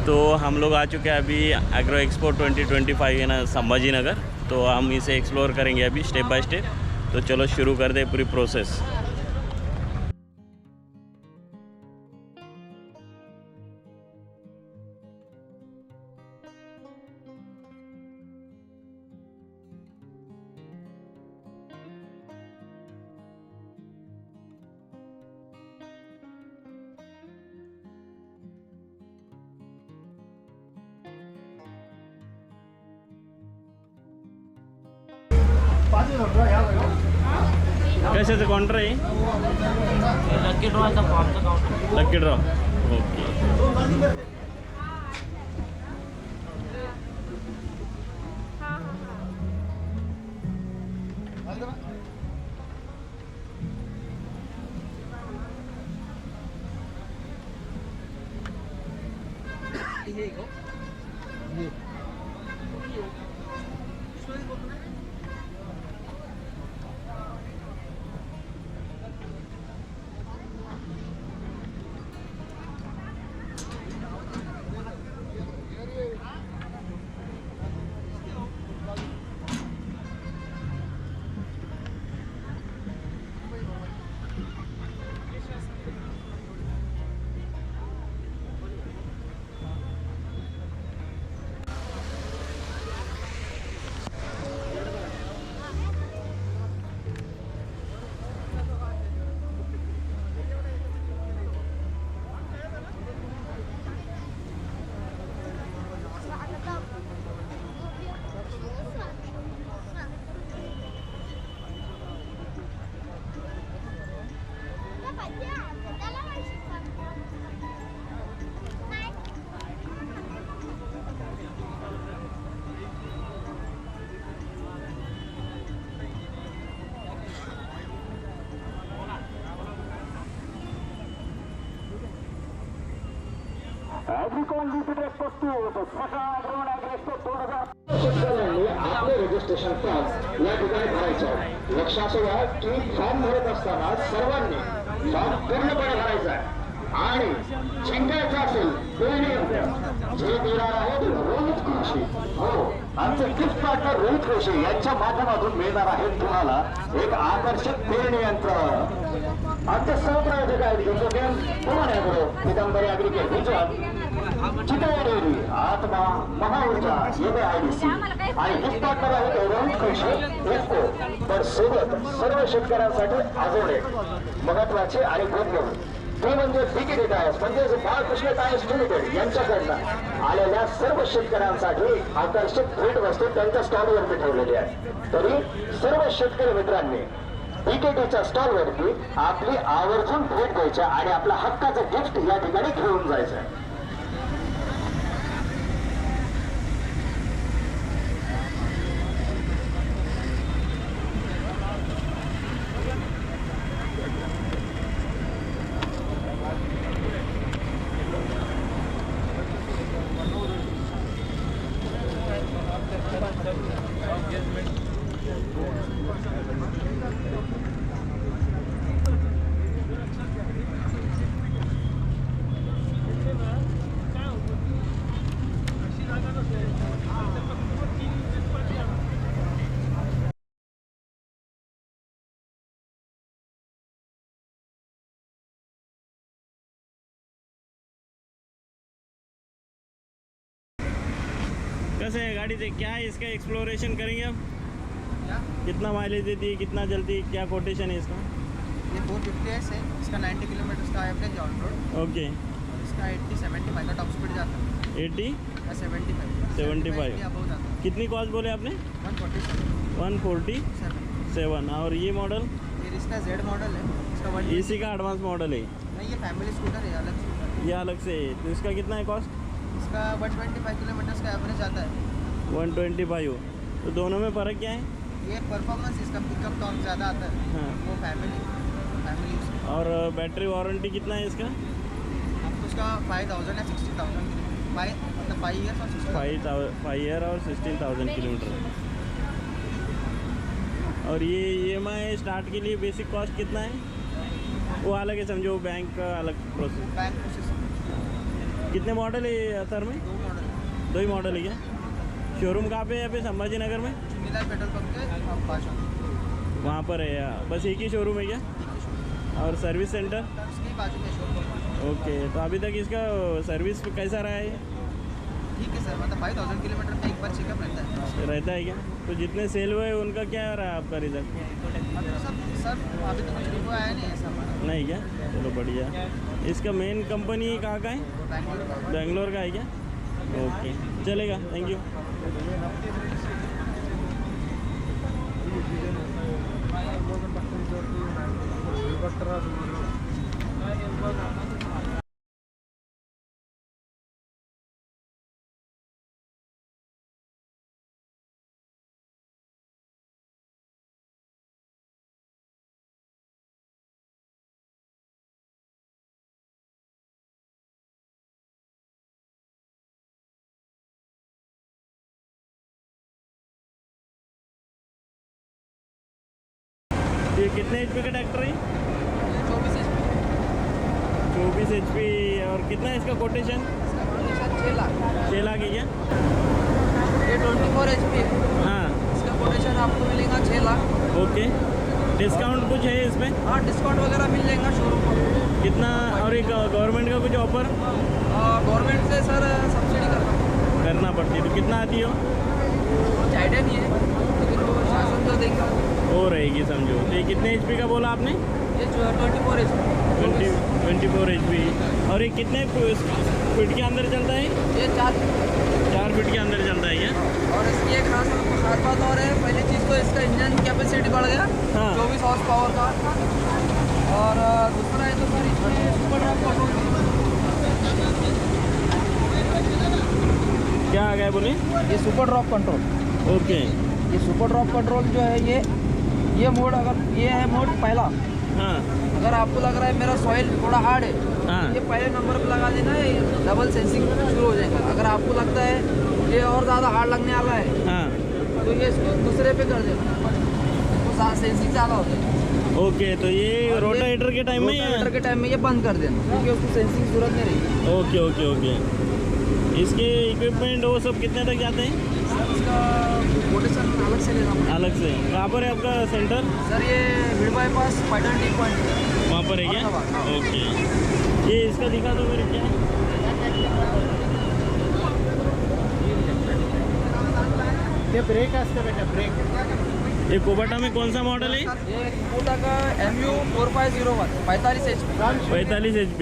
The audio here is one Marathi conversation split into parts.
तो हम लोग आ चुके हैं अभी एग्रो एक्सपो 2025 है ना संभाजी नगर। तो हम इसे एक्सप्लोर करेंगे अभी स्टेप बाय स्टेप। तो चलो शुरू कर दे पूरी प्रोसेस। कशाचं काउंटर आहे? लकी ड्रॉचा फॉर्मचा काउंटर. Lucky draw. ओके. शेतकऱ्यांनी आपले रजिस्ट्रेशन फॉर्म या ठिकाणी भरायचे आहे. लक्षात घ्या की फॉर्म भरत असताना सर्वांनी फॉर्म पूर्णपणे भरायचा आहे आणि जिंकायचं असेल जे देणार आहेत रोहित कृषी. हो, आमचे गिफ्ट पार्टनर रोहित कृषी यांच्या माध्यमातून मिळणार आहे तुम्हाला एक आकर्षक पेरणी यंत्र. आमचे सहप्रायोजक आहेत पितांबरी ॲग्रिकल्चर गुजरात, चितळे डेअरी, आत्मा, महाऊर्जा, ABIDC आणि गिफ्ट पार्टनर आहेत रोहित कृषी एफको. पण सोबत सर्व शेतकऱ्यांसाठी आजोडे महत्वाचे आणि गुंतवणूक ते म्हणजे BKT टायर्स म्हणजेच बाळकृष्ण टायर्स लिमिटेड यांच्याकडनं आलेल्या सर्व शेतकऱ्यांसाठी आकर्षक भेट वस्तू त्यांच्या स्टॉलवरती ठेवलेली आहे. तरी सर्व शेतकरी मित्रांनी BKTच्या स्टॉलवरती आपली आवर्जून भेट द्यायच्या आणि आपल्या हक्काचं गिफ्ट या ठिकाणी घेऊन जायचं आहे. कैसे है गाड़ी से? क्या है इसका एक्सप्लोरेशन करेंगे अब? कितना माइलेज देती है, कितना जल्दी, क्या कोटेशन है इसका? ये 450 है, इसका 90 किलोमीटर का एवरेज ऑन रोड. ओके. इसका 80-75 का टॉप स्पीड जाता है. 80 या 75 अबव जाता है. कितनी कॉस्ट बोले आपने? 147. 147. और ये मॉडल? ये इसका Z मॉडल है. इसका इसी का एडवांस मॉडल है? नहीं, ये फैमिली स्कूटर है, अलग स्कूटर है. ये अलग से है. तो इसका कितना है कॉस्ट? इसका 125 किलोमीटर का एवरेज आता है. 125. तो दोनों में फ़र्क क्या है? ये परफॉर्मेंस इसका पिकअप टॉर्क ज़्यादा आता है. हाँ. वो फैमिली यूज. और बैटरी वारंटी कितना है इसका? आपको इसका 5000 या 60,000 मतलब 5 ईयर्स और 60,000. 5 ईयर और 16,000 किलोमीटर. और ये EMI स्टार्ट के लिए बेसिक कॉस्ट कितना है? वो अलग है समझो, बैंक का अलग प्रोसेस। बैंक प्रोसेस कितने मॉडल है सर में? 2 मॉडल 2 ही मॉडल है क्या? शोरूम कहाँ पे है यहाँ पे संभाजी नगर में? मिलान पेट्रोल पंप के पास वहाँ पर है या बस एक ही शोरूम है क्या? और सर्विस सेंटर? उसके बाजू में शोरूम। ओके, तो अभी तक इसका सर्विस कैसा रहा है? ठीक है सर, मतलब 5000 किलोमीटर में एक बार चेकअप रहता है। क्या? तो जितने सेल हुए उनका क्या रहा है आपका रिजल्ट? अभी तो सब अभी तो कुछ रिव्यू आया नहीं है सब। नहीं क्या? चलो बढ़िया। इसका मेन कंपनी कहाँ का है? बैंगलोर बेंगलोर का है क्या? ओके, चलेगा, थैंक यू। ये कितने HP का ट्रैक्टर है? 24 HP 24 HP। और कितना है इसका कोटेशन? इसका कोटेशन 6 लाख। 6 लाख है क्या? ये 24 HP है, हाँ, इसका कोटेशन आपको मिलेगा 6 लाख। ओके। डिस्काउंट कुछ है इसमें? हाँ, डिस्काउंट वगैरह मिल जाएगा शोरूम पर। कितना? और एक गवर्नमेंट का कुछ ऑफर गवर्नमेंट से सर सब्सिडी करना पड़ती है, तो कितना आती हो? कुछ आइडिया नहीं है, लेकिन वो शासन जो देंगे हो रहेगी समझो। तो ये कितने HP का बोला आपने? ये 24 HP 24 HP। और ये कितने फीट के अंदर चलता है? ये 4 4 फीट के अंदर चलता है क्या? और इसकी एक खास बात और है। पहली चीज़ तो इसका इंजन कैपेसिटी बढ़ गया, हाँ। 24 हॉर्स पावर का। और दूसरा है तो सर इसमें सुपर ड्रॉप कंट्रोल। क्या आ गया बोले? ये सुपर ड्रॉप कंट्रोल, ओके। ये सुपर ड्रॉप कंट्रोल जो है ये मोड, अगर ये है मोड पहला। हाँ अगर आपको लग रहा है मेरा सॉइल थोड़ा हार्ड है, हाँ ये पहले नंबर पे लगा देना है, डबल सेंसिंग शुरू हो जाएगा। अगर आपको लगता है ये और ज़्यादा हार्ड लगने वाला है हाँ, तो ये इसको दूसरे पे कर देना, तो सेंसिंग ज़्यादा होता है। ओके। तो ये रोटावेटर के टाइम में रोटावेटर के टाइम में ये बंद कर देना, क्योंकि उसको सेंसिंग जरूरत नहीं रहेगी। Okay okay okay. इसके इक्विपमेंट वो सब कितने तक जाते हैं? सर इसका कोटेशन अलग से लेना पड़ेगा। अलग से? कहाँ पर है आपका सेंटर? सर ये mid bypass pattern T point वहाँ पर है क्या? हाँ। ओके। ये इसका दिखा दो मेरे, क्या है? ये ब्रेक है इसका बेटा, ब्रेक। ये कोबाटा में कौन सा मॉडल है? ये कुबोटा का MU 4501 45 HP। 45 HP।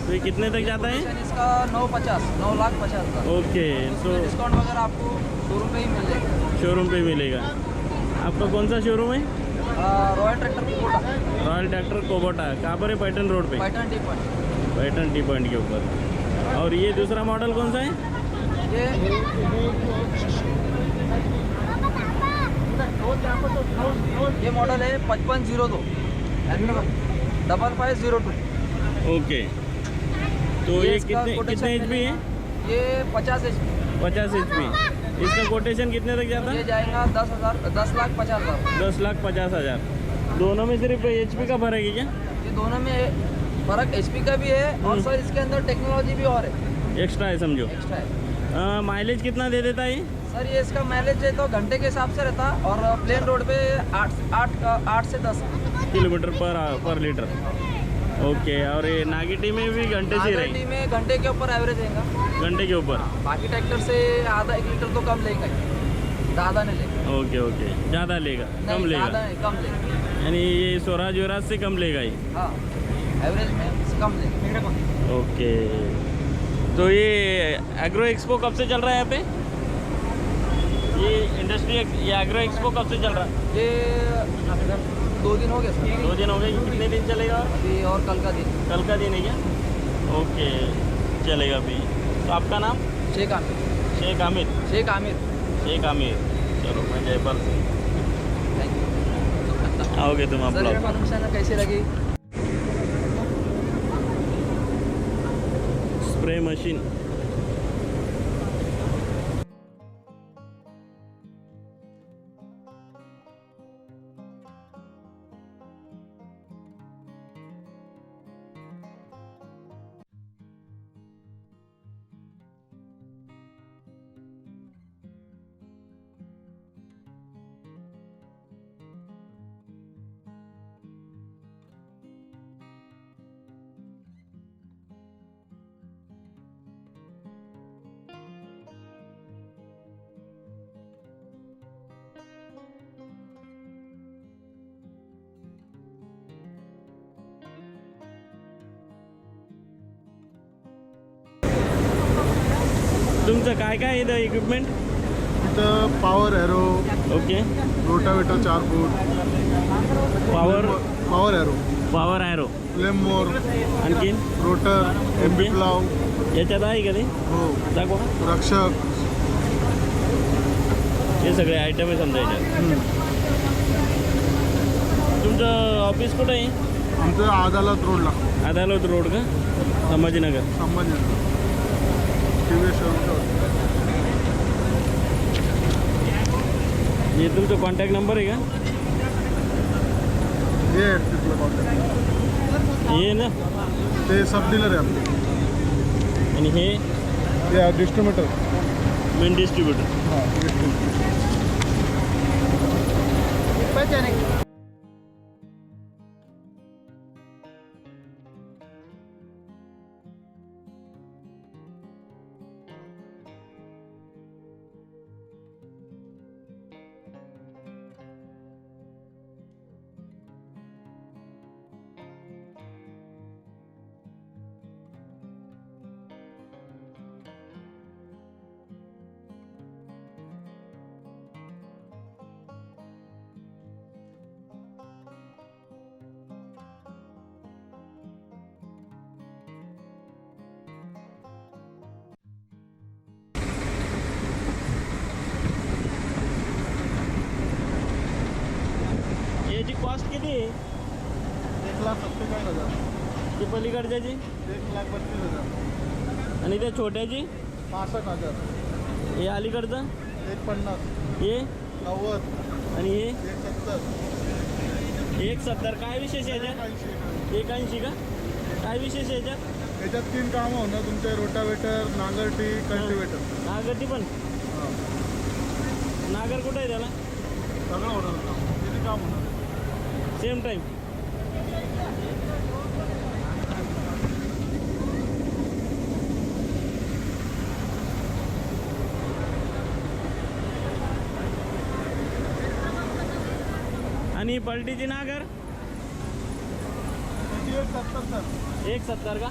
तो ये कितने तक जाता है? इसका 9,50,000 ओके। तो डिस्काउंट वगैरह आपको शोरूम पे ही मिल जाएगा। शोरूम पे मिलेगा। आपका कौन सा शोरूम है? Royal tractor Kubota, royal tractor Kubota. कहाँ पर है? पैटर्न रोड पे? पैटर्न टी पॉइंट। पैटर्न टी पॉइंट के ऊपर। और ये दूसरा मॉडल कौन सा है? ये मॉडल है 5502 5502। ओके। तो ये इसका कितने quotation HP है? ये 50 HP। 50 HP। इसका कोटेशन कितने तक जाता ये है? जाएगा 10,50,000। 10,50,000। दोनों में सिर्फ HP का फर्क है क्या? ये दोनों में फर्क HP का भी है, और सर इसके अंदर टेक्नोलॉजी भी और है, एक्स्ट्रा है समझो। एक्स्ट्रा है। माइलेज कितना दे देता है ये? सर ये इसका माइलेज है तो घंटे के हिसाब से रहता, और प्लेन रोड पे 8 से 10 किलोमीटर पर लीटर। ओके। और ये नागिटी में भी घंटे से ही नागरिक रहेगी? में घंटे के ऊपर एवरेज रहेगा। घंटे के ऊपर? बाकी ट्रैक्टर से आधा 1 लीटर तो कम लेगा ही, ज़्यादा नहीं लेगा। Okay okay. ज़्यादा लेगा? कम नहीं, लेगा? ज़्यादा नहीं, कम लेगा। यानी ये स्वराज वराज से कम लेगा ही? हाँ, एवरेज में कम लेगा। ओके। तो ये एग्रो एक्सपो कब से चल रहा है यहाँ पे? ये ये एग्रो एक्सपो कब से चल रहा है? ये 2 दिन हो गए सर। 2 दिन हो गए। कितने दिन चलेगा? अभी और कल का दिन। कल का दिन है क्या? ओके, चलेगा अभी। तो आपका नाम? शेख आमिर। शेख आमिर। शेख आमिर। शेख आमिर। चलो, मैं जयपाल से। Thank you. आओगे तुम आप सर लोग? इन्फॉर्मेशन कैसी लगी? Spray machine. तुमचं काय काय आहे इथं इक्विपमेंट? इथं पॉवर एरो, ओके. रोटावेटर 4 फूट, पॉवर पॉवर एरो, फ्लेम मोर, आणखीन रोटर, एमबी प्लाव, याच्यात आहे का ते? हो, दाखवा. रक्षक. हे सगळे आयटम आहे समजा याच्यात. तुमचं ऑफिस कुठं आहे? आमचं अदालत रोडला, अदालत रोड का? संभाजीनगर. संभाजीनगर. TVS शोरूमच्या हे तुमचं कॉन्टॅक्ट नंबर आहे का? हे आहे तिथलं कॉन्टॅक्ट. हे ना, ते सब डीलर आहे आपले. आणि हे ते डिस्ट्रीब्युटर. Main distributor. हां, याची कॉस्ट किती आहे? 1,47,000. ती पलीकडच्याची 1,32,000. आणि त्या छोट्याची 65,000. हे अलीकडचं 1,50,000. हे 90. आणि हे 1,70,000. 1,70. काय विशेष आहे याच्यात? 1,80 का? काय विशेष आहे याच्यात? याच्यात 3 कामं होणार तुमचे: रोटावेटर, नांगरटी, कल्टिवेटर. नागरटी पण? हां, नागर कुठं आहे त्याला? सगळं होणार काम. किती काम होणार? Same time. आणि पलटीची नागर? त्याची 1,70,000. 1,70 का?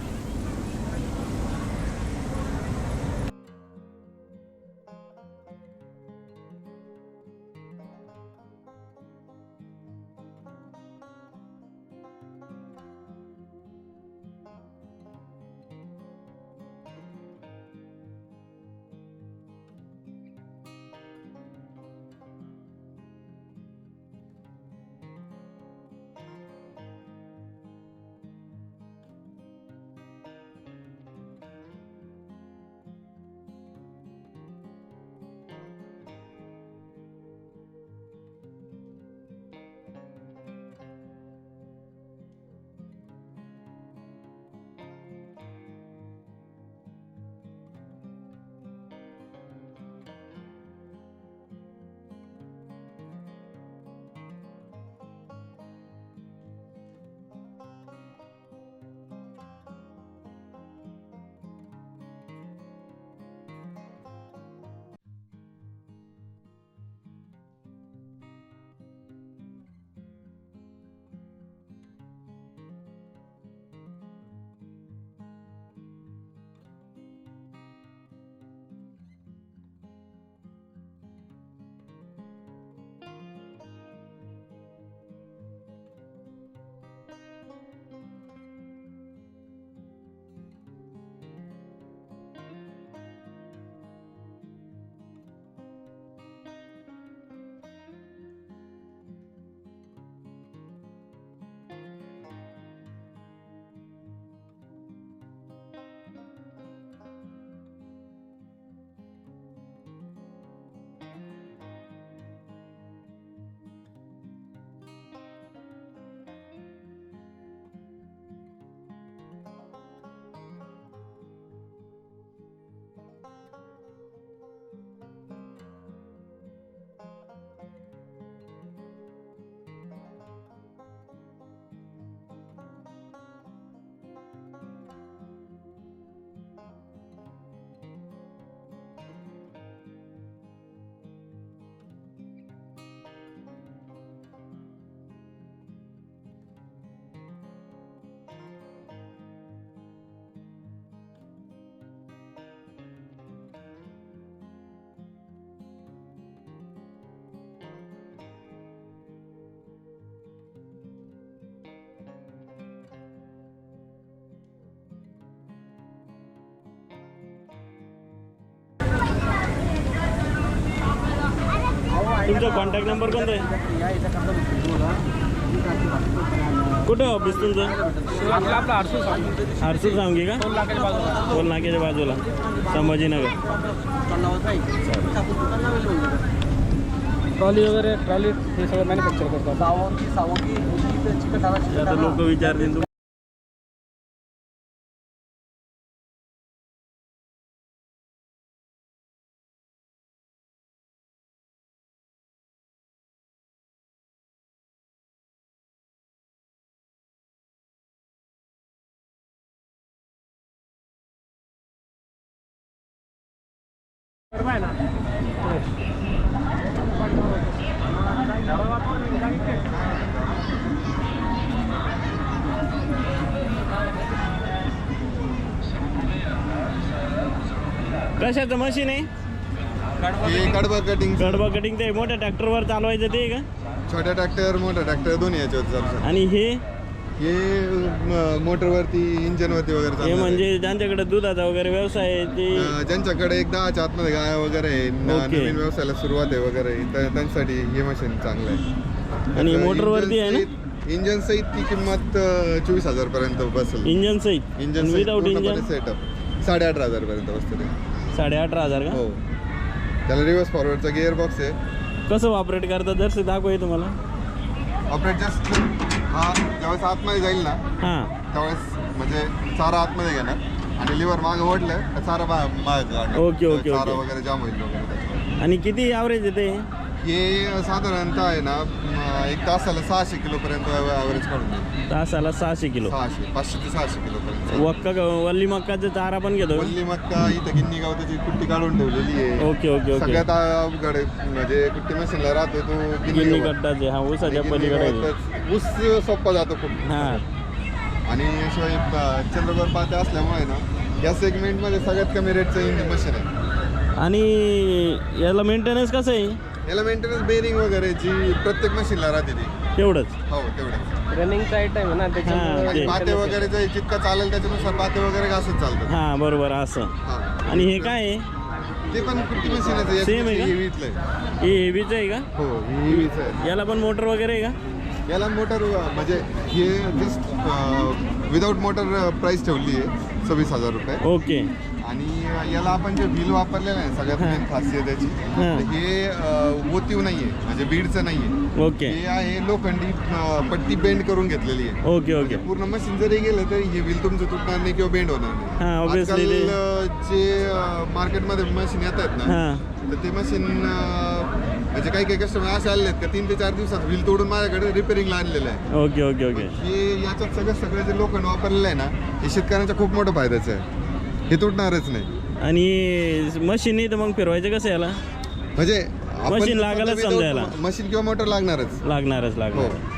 तुमचा कॉन्टॅक्ट नंबर कोणता आहे? कुठं ऑफिस तुमचं? आपलं हरसूल सांगी का? टोल नाक्याच्या बाजूला संभाजीनगर. ट्रॉली वगैरे ट्रॉली हे सगळं मॅन्युफॅक्चर करतात. सावंगी चिकन आता लोक विचारतील कशाचं मशीन आहे? हे कडबा कटिंग कडबा कटिंग ते मोठ्या ट्रॅक्टरवर चालवायचं ते का? छोट्या ट्रॅक्टर मोठा ट्रॅक्टर दोन्ही याच्यावर चालू. आणि हे मोटरवरती इंजनवरती वगैरे हे चालणार म्हणजे ज्यांच्याकडे दुधाचा वगैरे व्यवसाय आहे ते ज्यांच्याकडे एक 10च्या आतमध्ये गाय वगैरे आहे, ओके. नवीन व्यवसायाला सुरुवात आहे वगैरे त्यांच्यासाठी हे मशीन चांगलं आहे. आणि त्याचं मोटरवरती आहे ना? इंजन सहित ती किंमत 24,000 पर्यंत बसेल. इंजन सहित इंजन विदाउट इंजन सेटअप 18,500 पर्यंत बसते ते. 18,500 का? हो, त्याला रिव्हर्स फॉरवर्डचा गिअर बॉक्स आहे. कसं ऑपरेट करतात जर दाखवू तुम्हाला? ऑपरेट जस्ट हा ज्यावेळेस आतमध्ये जाईल ना हां, त्यावेळेस म्हणजे चारा आतमध्ये घेणार आणि लिव्हर मागं ओढलं तर चारा मागं काढणार. ओके, ओके, चारा ओके. वगैरे जाम होईल वगैरे त्याच्यावर. आणि किती ॲव्हरेज येते? हे साधारणतः आहे ना एक तासाला 600 किलोपर्यंत ॲव्हरेज काढून देईल. तासाला 600 किलो. 600 500 ते 600 किलोपर्यंत. वक्का वल्ली मक्काचा चारा पण घेतो? वल्ली मक्का इथं गिन्नी गाव त्याची कुट्टी काढून ठेवलेली आहे. Okay okay okay. सगळ्यात अवघड आहे, म्हणजे कुट्टी मशीनला राहतो तो गिन्नी गावात. कट्टाचे हा ऊसाच्या गिन्नी पलीकडे गावातच ऊस सोपा जातो खूप. हां. आणि शिवाय चंद्रगड पाते असल्यामुळे ना या सेगमेंटमध्ये सगळ्यात कमी रेटचं इंजिन मशीन आहे. आणि याला मेंटेनन्स कसं आहे? याला मेंटेनन्स बेरिंग वगैरे जी प्रत्येक मशीनला राहते ती. तेवढंच? हो तेवढंच. रनिंगचा आयटम आहे ना हां, त्याच्यामुळे ते. पाते वगैरे जे जितकं चालेल त्याच्यानुसार पाते वगैरे घासत चालतं. हां बरोबर असं. हा. आणि हे काय आहे? ते पण कुट्टी मशीनच आहे. Same आहे का? हेवीतलं आहे. हे हेवीचं आहे का? हो हेवीच आहे. याला पण मोटर वगैरे आहे का? याला मोटर म्हणजे हे जस्ट विदाऊट मोटर प्राइस ठेवली आहे 26,000 रुपये. ओके. आणि याला आपण जे व्हील वापरलेलं आहे सगळ्यात मेन खासियत त्याची हां. हे मोतीव नाही आहे, म्हणजे बीडचं नाही आहे. ओके हे आहे लोखंडी पट्टी बेंड करून घेतलेली आहे. Okay okay. पूर्ण मशीन जरी गेलं तरी हे व्हील तुमचं तुटणार नाही किंवा बेंड होणार नाही. हां ऑब्विसली ते. आजकाल जे मार्केटमध्ये मशीन येत आहेत ना हां. तर ते मशीन म्हणजे काही काही कस्टमर असे आलेले आहेत का 3 ते 4 दिवसात व्हील तोडून माझ्याकडे रिपेअरिंगला आणलेलं आहे. Okay okay okay. हे याच्यात सगळं जे लोखंड वापरलेलं आहे ना हे शेतकऱ्यांचा खूप मोठा फायद्याचं आहे. हे तुटणारच नाही. आणि मशीन नाही तर मग फिरवायचं कसं याला? म्हणजे मशीन लागायलाच समजायला. मशीन किंवा मोटर लागणारच. लागणारच हो, लागणार.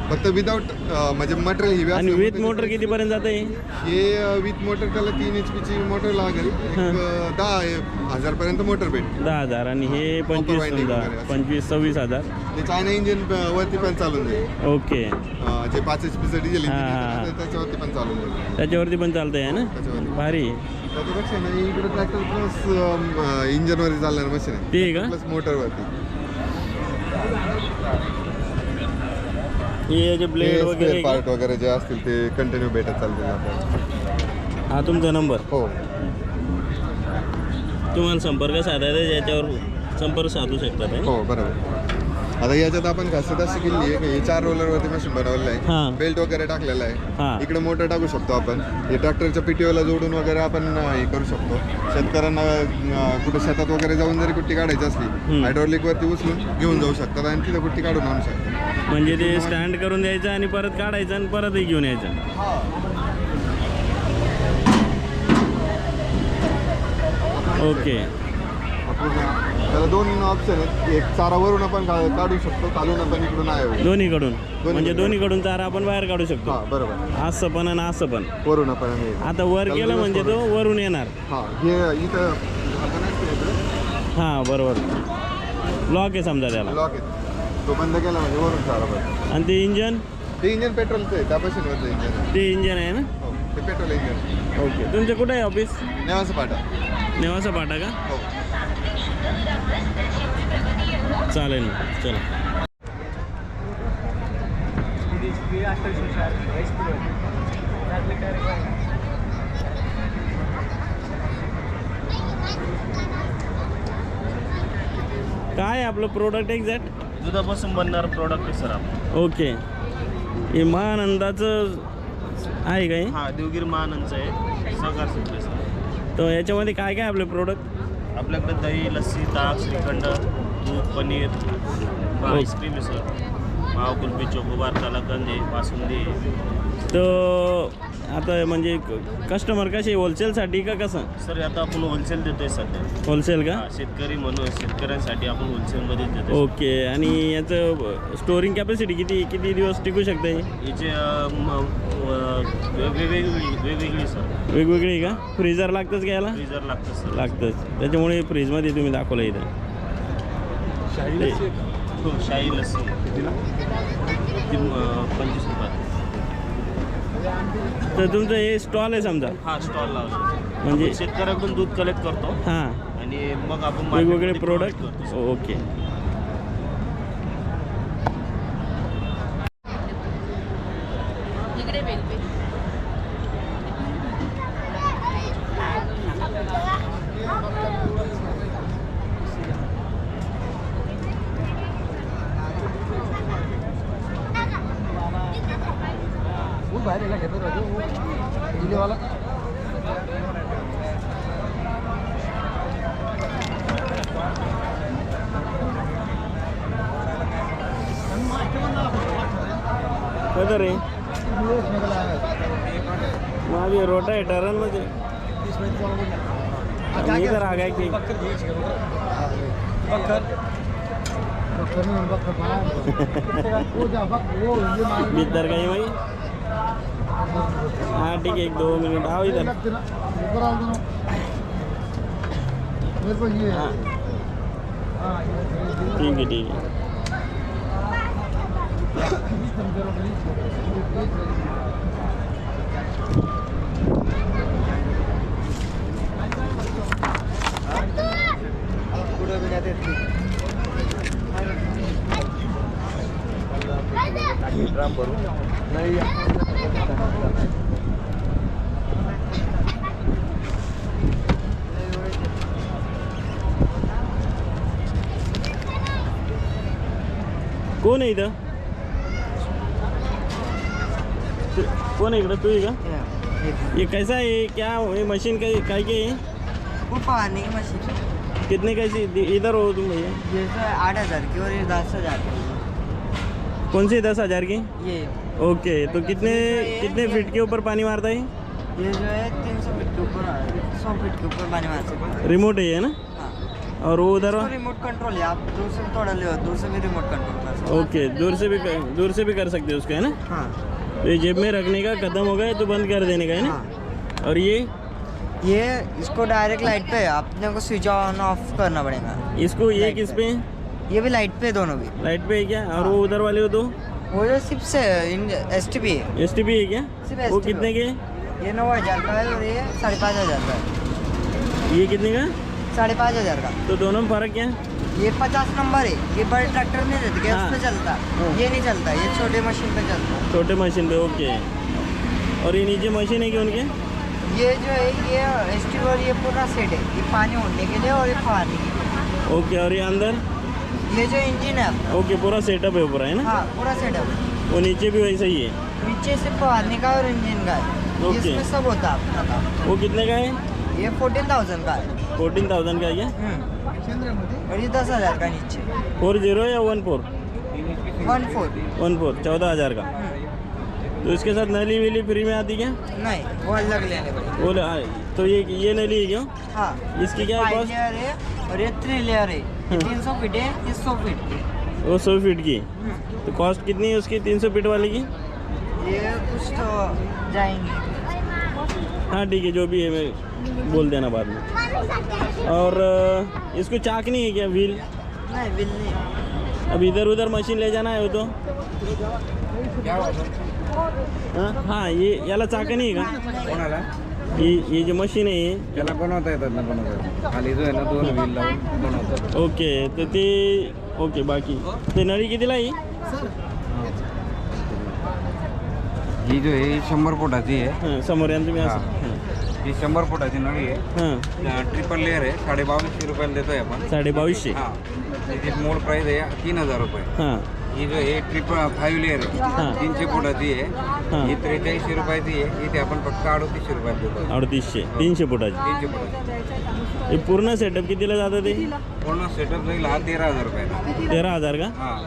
फक्त विदाउट म्हणजे मटेरियल हिवे आणि असल्यामुळे विथ मोटर कितीपर्यंत जाते? हे विथ मोटर त्याला 3 HP ची मोटर लागेल. हां. 10,000 पर्यंत मोटर भेटेल. 10,000 आणि हे 25 winding समजा वगैरे असं. 25-26,000. ते चायना इंजिन वरती पण चालून जाईल. ओके. जे 5 HP चं डिझेल इंजिन हां. त्याच्यावरती पण चालून जाईल. त्याच्यावरती पण चालतंय आहे ना? त्याच्यावरती भारी. त्याच्यापेक्षा नाही इकडे ट्रॅक्टर प्लस इंजिनवरती चालणार मशीन आहे. ते आहे का? प्लस मोटरवरती. हे जे ब्लेड वगैरे आहे पार्ट वगैरे जे असतील ते कंटिन्यू भेटत चालतील आपल्याला. का? हा तुमचा नंबर. हो तुम्हाला संपर्क साधायचा याच्यावर संपर्क साधू शकतात आहे. हो बरोबर. आता याच्यात आपण खासियत अशी केली आहे की हे 4 रोलरवरती मशीन बनवलेलं हां. आहे. बेल्ट वगैरे टाकलेला आहे. हां. इकडे मोटर टाकू शकतो आपण. हे ट्रॅक्टरच्या PTOला जोडून वगैरे आपण हे करू शकतो. शेतकऱ्यांना कुठे शेतात वगैरे जाऊन जरी कुट्टी काढायची असली हायड्रॉलिक वरती उचलून घेऊन जाऊ शकतात आणि तिथे कुट्टी काढून आणू शकतात. म्हणजे ते स्टँड करून द्यायचं आणि परत काढायचं आणि परतही घेऊन यायचं. ओके. त्याला 2 ऑप्शन आहेत. एक चारावरून आपण काढू शकतो, खालून आपण इकडून आहे. दोन्हीकडून म्हणजे दोन्हीकडून चारा आपण बाहेर काढू शकतो. हां बरोबर. असं पण आणि असं पण. वरून आपण हे. आता वर त्याला गेलं म्हणजे तो वरून येणार. हां हे इथं आपण असते इकडे हां बरोबर. लॉक आहे समजा त्याला. लॉक आहे. तो बंद केला म्हणजे वरून चारा पाहिजे. आणि ते इंजन? ते इंजन पेट्रोलचं आहे. त्या मशीनवरचं इंजन आहे. ते इंजन आहे ना? हो ते पेट्रोल इंजन. ओके. तुमचं कुठं आहे ऑफिस? नेवासा पाटा. नेवासा पाटा का? हो. चालेल ना, चला. काय आहे आपलं प्रोडक्ट एक्झॅक्ट? दुधापासून बनणारं प्रोडक्ट आहे सर आपलं. ओके. हे महानंदाचं आहे काय? हा देवगिरी महानंदचं आहे, सहकार सेंटर सर. तर याच्यामध्ये काय काय आपले प्रोडक्ट? आपल्याकडे दही, लस्सी, ताक, श्रीखंड, दूध, पनीर, आईस्क्रीम आहे सर. पाव, कुल्फी, चोकोबार, कलाकंद आहे, बासुंदी आहे. तर आता म्हणजे कस्टमर कसे होलसेलसाठी का कसं? सर आता आपण होलसेल देतोय सध्या. होलसेल का? हा, शेतकरी म्हणून शेतकऱ्यांसाठी आपण होलसेलमध्येच देतो. ओके. आणि याचं स्टोरिंग कॅपॅसिटी किती दिवस टिकू शकते? याचे वेगवेगळी सर. वेगवेगळी का? फ्रीजर लागतंच घ्यायला? फ्रीजर लागतं सर. लागतंच. त्याच्यामुळे फ्रीजमध्ये तुम्ही दाखवलं इथं. हो, शाही लस्सी ती 25 रुपयात. तर तुमचं हे स्टॉल आहे समजा? हा स्टॉल लावला म्हणजे आपण शेतकऱ्याकडून दूध कलेक्ट करतो हां, आणि मग आपण वेगवेगळे market मध्ये प्रोडक्ट. provide करतो. ओके. बाहेर घेतो दिलेवाला. कदर आहे मग रोटा आहे टरणमध्ये इधर आ गया कि बिद्दर का भाई. हाँ ठीक है, 1-2 मिनट आओ इधर. हाँ ठीक है ठीक है. कोण आहे इथं? कौन है इधर? तू ही का? ये कैसा है? क्या ये मशीन का काय के है? वो पानी की मशीन. कितने कैसी? इधर हो तुम भैया. ये तो 8,000 की और ये 10,000 की. कौन सी 10,000 की? ये ओके. तो कितने फीट के ऊपर पानी मारता है? ये जो है 300 फीट के ऊपर 100 फीट के ऊपर पानी मार सकते हैं. रिमोट है ये ना? हाँ. और वो उधर? इसको रिमोट कंट्रोल है. आप दूर से थोड़ा ले दूर से भी रिमोट कंट्रोल कर सकते ओके. दूर से भी कर सकते हो उसको, है ना? हैं. हाँ. तो ये जेब में रखने का, खत्म हो गया तो बंद कर देने का, है ना? हाँ. और ये इसको डायरेक्ट लाइट पे अपने को स्विच ऑन ऑफ करना पड़ेगा. इसको ये लाइट किस पे. पे है? ये भी लाइट पे दोनों भी. लाइट पे है क्या? और वो उधर वाले हो तो वो जो सिर्फ से STP है. STP है क्या? सिर्फ वो STP. कितने के? ये 9,000 का है और ये 5,500 का है. ये कितने का? 5,500 का. तो दोनों में फर्क क्या है? ये 50 नंबर है. ये बड़े ट्रैक्टर में रहते गैस हाँ. पे चलता. हाँ. ये नहीं चलता. ये छोटे मशीन पे चलता. छोटे मशीन पे. ओके. और ये नीचे मशीन है क्या उनके? ये जो है ये STP और ये पूरा सेट है. ये पानी उड़ने के लिए और ये फवारने के लिए. ओके. और ये अंदर? ये जो इंजन है आपका. ओके. पूरा सेटअप है ऊपर, है ना? हाँ पूरा सेटअप है. वो नीचे भी वैसा ही है? नीचे से फवारने का और इंजन का है. ओके. इसमें सब होता है अपना काम. वो कितने का है? ये 14,000 का है. 14,000 का है क्या? और ये 10,000 का नीचे. 40 या 14? 1/4. 14. 14,000 का. तो इसके साथ नली विली फ्री में आती क्या? नहीं वो अलग लेने पड़ेगा. वो तो ये नली है क्या? हाँ. इसकी क्या 5 कॉस्ट? लेयर है और ये 3 लेयर है. ये 300 फीट है. ये 100 फीट की. वो 100 फीट की. तो कॉस्ट कितनी है उसकी 300 फीट वाले की? ये कुछ तो जाएंगे. हाँ ठीक है, जो भी है मैं बोल देना बाद में. और इसको चाक नहीं है क्या? व्हील? नहीं बिल नहीं. अब इधर उधर मशीन ले जाना है वो तो. हाँ ये याला चाक नाही आहे का? कोणाला ये जो मशीन आहे त्याला बनवता येतात ना, बनवतात खाली जो आहे ना 2 व्हील लावून बनवतात. ओके. तर ते ओके बाकी ते नळी कितीला आहे ही जो आहे ही 100 फुटाची आहे. हां समोर या ना तुम्ही असं ही 100 फुटाची नळी आहे. हां ट्रिपल लेअर आहे. 2250 रुपयाला देतोय आपण. 2250. हां त्याची मोड प्राईस आहे 3000 रुपये. हां ही जो आहे 5 लेअर हां. आहे 300 फुटाची आहे. हां. ही 83 रुपयाची आहे. इथे आपण फक्त 3800 रुपयाला देतो. 3800 300 फुटाची. 300 फुटाची हे पूर्ण सेटअप कितीला जातं ते पूर्ण सेटअप जाईल हा 13000 रुपयाला. 13000 का? हां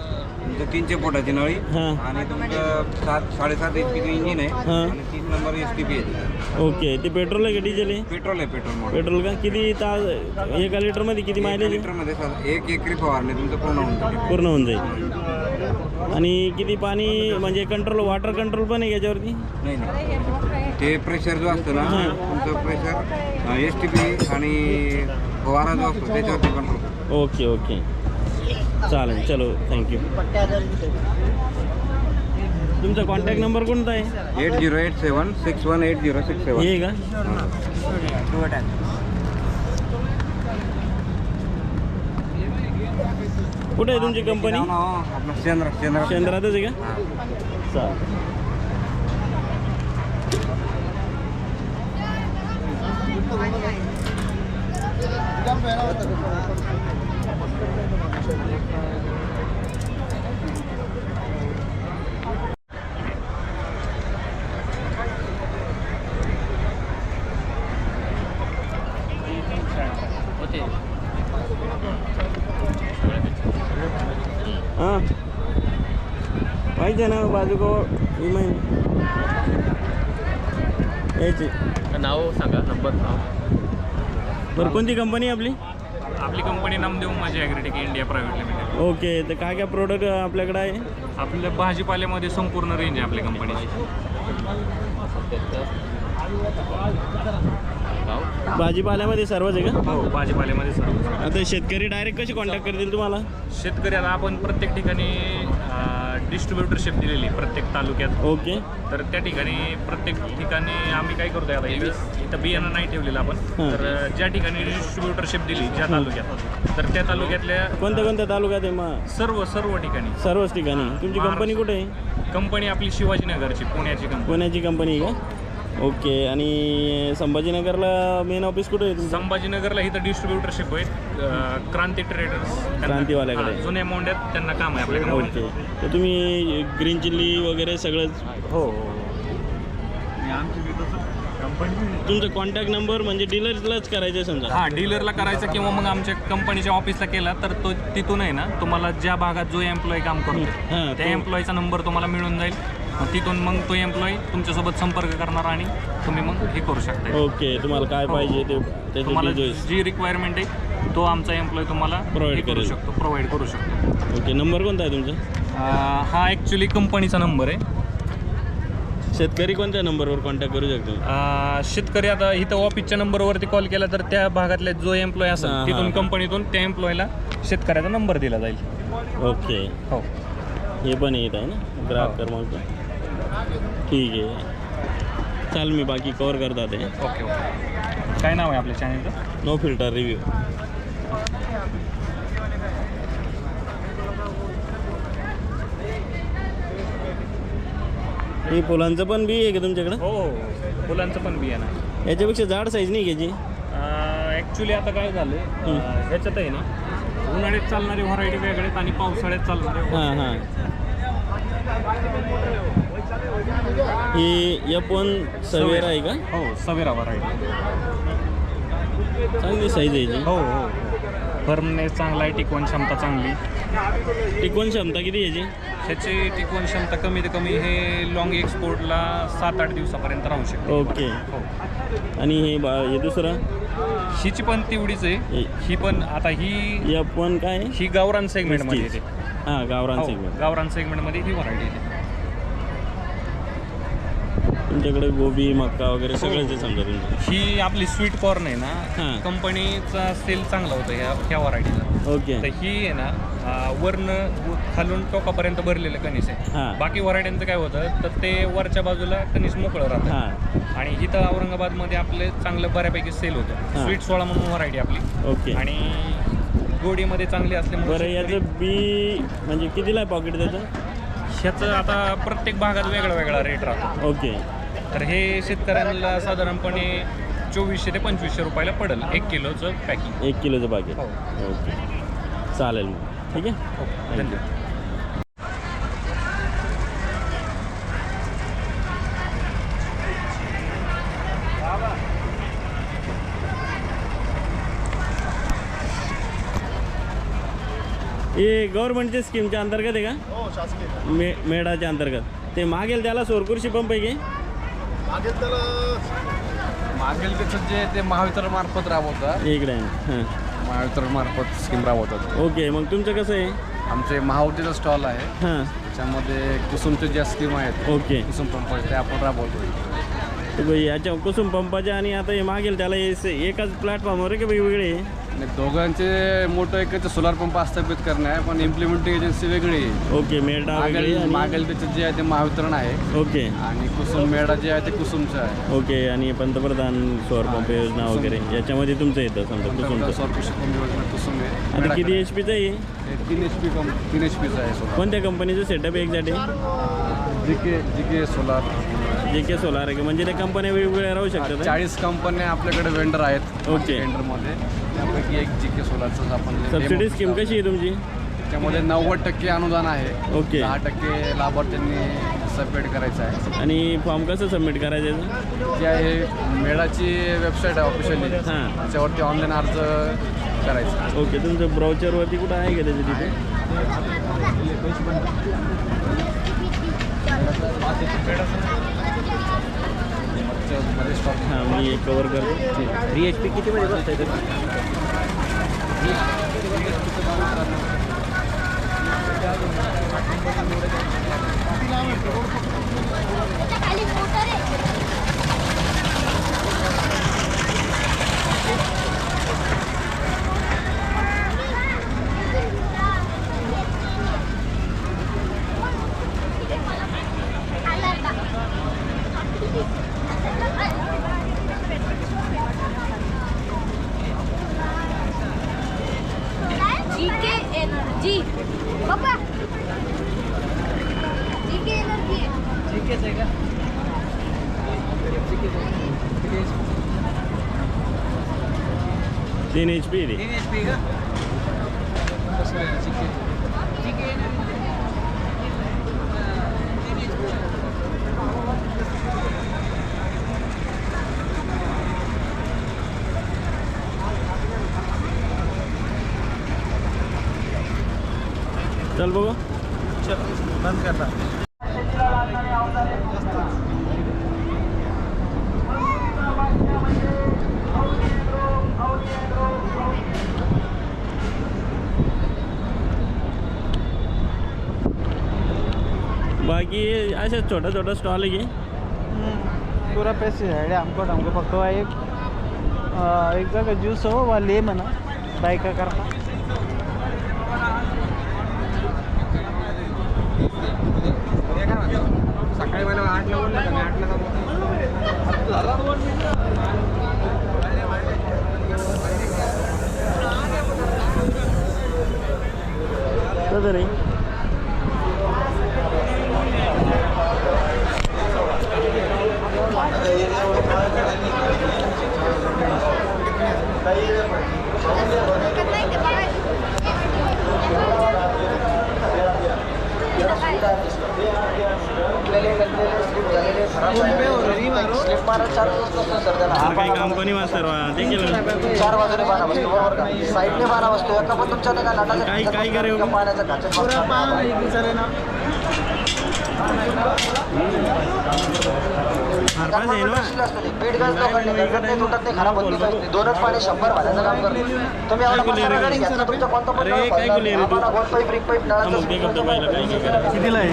तुमचं 300 फुटाची नळी हां आणि तुमचं 7.5 HP इंजिन आहे हां. आणि 3 नंबर STP आहे. ओके ते पेट्रोल आहे का डिझेल आहे? पेट्रोल आहे पेट्रोल मोड. पेट्रोल का? किती तास 1 लिटरमध्ये किती मायलेज आहे? लिटरमध्ये एक एकरी फवारणी तुमचं पूर्ण होऊन जाईल. पूर्ण होऊन जाईल. आणि किती पाणी म्हणजे कंट्रोल वॉटर कंट्रोल पण आहे याच्यावरती? नाही नाही ते प्रेशर जो असतो ना तुमचं प्रेशर STP आणि फवारा जो असतो त्याच्यावरती कंट्रोल. ओके ओके चालेल चलो थँक्यू. तुमचा कॉन्टॅक्ट नंबर कोणता आहे? 8087 618067. हे का? कुठे आहे तुमची कंपनी? आपलं शेंद्रा केंद्रातच आहे का? चालेल. हां पाहिजे ना बाजू को विमान यायची. नाव सांगा नंबर नाव. बरं कोणती कंपनी आपली? आपली कंपनी नामदेव माझी agritech India private limited. Okay तर काय काय प्रोडक्ट आपल्याकडे आहे? आपल्या भाजीपाल्यामध्ये संपूर्ण रेंज आहे आपल्या कंपनीची. भाजीपाल्यामध्ये सर्वच आहे का? हो भाजीपाल्यामध्ये सर्व. आता शेतकरी डायरेक्ट कशी कॉन्टॅक्ट करतील तुम्हाला? शेतकऱ्याला आपण प्रत्येक ठिकाणी डिस्ट्रीब्युटरशिप दिलेली आहे प्रत्येक तालुक्यात. ओके तर त्या ठिकाणी प्रत्येक ठिकाणी आम्ही काय करतोय आता इथं बियाणं नाही ठेवलेलं आपण. हां. तर ज्या ठिकाणी डिस्ट्रीब्युटरशिप दिली ज्या तालुक्यात तर त्या तालुक्यातल्या कोणत्या कोणत्या तालुक्यात आहे मग? सर्व ठिकाणी. सर्वच ठिकाणी. तुमची कंपनी कुठे आहे? कंपनी आपली शिवाजीनगरची पुण्याची कंपनी. पुण्याची कंपनी आहे का? ओके आणि संभाजीनगरला मेन ऑफिस कुठे आहे तुमचं? संभाजीनगरला इथं डिस्ट्रीब्युटरशिप आहे क्रांती ट्रेडर्स. क्रांतीवाल्याकडे. हां, जुन्या मोंड्यात त्यांना काम आहे आपल्याकडे. ओके तर तुम्ही ग्रीन चिल्ली वगैरे सगळंच हो तुमचा कॉन्टॅक्ट नंबर म्हणजे डीलरलाच करायचं आहे समजा? हां डीलरला करायचं किंवा मग आमच्या कंपनीच्या ऑफिसला केला तर तो तिथून आहे ना तुम्हाला ज्या भागात जो एम्प्लॉई काम हां, करतो त्या तो- एम्प्लॉईचा नंबर तुम्हाला मिळून जाईल. मग तिथून मग तो एम्प्लॉई तुमच्यासोबत संपर्क करणार आणि तुम्ही मग हे करू शकता. ओके तुम्हाला काय पाहिजे ते तुम्हाला त्याची जी रिक्वायरमेंट आहे तो आमचा एम्प्लॉई तुम्हाला Provide हे करू करेल. शकतो प्रोव्हाइड करू शकतो. ओके नंबर कोणता आहे तुमचा? हा ॲक्च्युली कंपनीचा नंबर आहे. शेतकरी कोणत्या नंबरवर कॉन्टॅक्ट करू शकतो? शेतकरी आता इथं ऑफिसच्या नंबरवरती कॉल केला तर त्या भागातले जो एम्प्लॉय असेल हां, तिथून हां. कंपनीतून त्या एम्प्लॉयला शेतकऱ्याचा नंबर दिला जाईल. ओके हो हे पण येत आहे ना ग्राहक क्रमांक. ठीक आहे चाल मी बाकी कवर करतात आहे. Okay okay. काय नाव आहे आपल्या चॅनलचं? No filter review. हे फुलांचं पण बी आहे का तुमच्याकडं? हो फुलांचं पण बियाणं आहे. याच्यापेक्षा जाड साईज नाही घ्यायची? ॲक्च्युली आता काय झालं ह्याच्यात आहे ना उन्हाळ्यात चालणारे व्हरायटी वेगळे आहेत आणि पावसाळ्यात चालणारे. हां हां ही F1 सवेरा आहे का? हो सवेरा व्हरायटी. चांगली साईज आहे याची. हो हो फर्मनेस चांगला आहे. टिकवण क्षमता चांगली. टिकवण क्षमता किती याची? ह्याची टिकवण क्षमता कमीत कमी हे लॉंग एक्सपोर्टला 7-8 दिवसापर्यंत राहू शकते. ओके हो आणि हे दुसरं हिची पण तेवढीच आहे. ही पण आता ही F1 काय आहे? ही गावरान सेगमेंटमध्ये येते. हां गावरान हो, सेगमेंट. गावरान सेगमेंटमध्ये ही व्हरायटी येते. तुमच्याकडे गोबी मक्का वगैरे सगळंच आहे समजा तुमचं? ही आपली स्वीट कॉर्न आहे ना हां. कंपनीचा सेल चांगला होता ह्या व्हरायटीला. ओके तर ही आहे ना वरनं खालून टोकापर्यंत भरलेलं कणीस आहे. हां. बाकी व्हरायटींचं काय होतं तर ते वरच्या बाजूला कणीस मोकळं राहतं. हां आणि इथं औरंगाबादमध्ये आपले चांगलं बऱ्यापैकी सेल होतं. हां. स्वीट 16 म्हणून व्हरायटी आपली. ओके आणि गोडीमध्ये चांगली असल्यामुळे बरं याचं बी म्हणजे कितीला आहे पॉकेट त्याचं? ह्याचं आता प्रत्येक भागात वेगळा वेगळा रेट राहतो. ओके. तर हे शेतकऱ्यांना साधारणपणे 2400 ते 2500 रुपयाला पडेल 1 किलोचं पॅकिंग. 1 किलोचं पाकिट. हो. ओके चालेल मग ठीक आहे. हो, थँक्यू. धन्यवाद. हे गव्हर्नमेंटच्या स्कीमच्या अंतर्गत आहे का? मेडाच्या अंतर्गत. ते मागेल त्याला सोरकुर्शी पंप आहे की? मागेल त्याचं जे ते महावितरणमार्फत राबवतात, इकडे आहे. हां महावितरणमार्फत स्कीम राबवतात. ओके. मग तुमचं कसं आहे? आमचे महाउद्योगाचा स्टॉल आहे, हां त्याच्यामध्ये कुसुमच्या ज्या स्कीम आहेत, ओके. कुसुम पंपाचे ते आपण राबवतो. तर याच्या कुसुम पंपाच्या आणि आता हे मागेल त्याला एकाच प्लॅटफॉर्मवर आहे की वेगवेगळे आहे? आणि दोघांचे मोठं एकच सोलार पंप स्थापित करणे आहे, पण इम्प्लिमेंटिंग एजन्सी वेगळी आहे. ओके. मेडा वेगळी आणि मागेल त्याचे जे आहे ते महावितरण आहे, ओके. आणि कुसुम मेडा जे आहे ते कुसुमचं आहे. ओके. आणि पंतप्रधान सौर पंप योजना वगैरे याच्यामध्ये तुमचं येतं समजा कुसुमचं. सौर कृषी पंप योजना कुसुम आहे. आता किती HP चं आहे? हे 3 HP चं आहे सोलार. कोणत्या कंपनीचं सेटअप आहे exact? GK solar. JK solar आहे का? म्हणजे त्या कंपन्या वेगवेगळ्या राहू शकतात? 40 कंपन्या आपल्याकडे वेंडर आहेत. ओके. वेंडरमध्ये त्यापैकी एक जीके सोलारचं आपण सबसिडी स्कीम कशी आहे तुमची? त्याच्यामध्ये 90% अनुदान आहे. ओके. 10% लाभार्थ्यांनी सबमिट करायचं आहे. आणि फॉर्म कसं सबमिट करायचं याचं? जे आहे मेडाची वेबसाईट आहे ऑफिशियली, हां. त्याच्यावरती ऑनलाईन अर्ज करायचा. ओके. तुमचं ब्राउचरवरती कुठं आहे का त्याच्या तिथे? हां मी कवर करतो. 3 HP कितीमध्ये बसतं ते? जीके एनर्जी पप्पा जीके एनर्जी जीकेच आहे का? 3 HP आहे 3 HP का? कसं आहे जीके? GK energy 3 HP. चल बघू. बंद करता. बाकी ऐसा छोटा छोटा स्टॉल है कि पूरा पैसे है हमको फक्त एक जगह ज्यूस हो वा ले म्हणा बायका करता. सकाळी मला 8ला बोलला का? 8ला तरी काही काम कोणी मास्तर ते केलं 4 बाजूने बाणा बसतो बरोबर का? साईडने बाणा बसतो एका पण तुमच्या त्या नाटाच्या काय करेल पाण्याचा पीठ गज लोकांनी तुटत नाही खराब होत नाही. 2च पाणी 100 भाड्याचं काम करतो. तुम्ही एवढा मसाला गाडी घेतला तुमच्या कोणता पण गोल पाईप रिंग पाईप नळाचं कितीला आहे?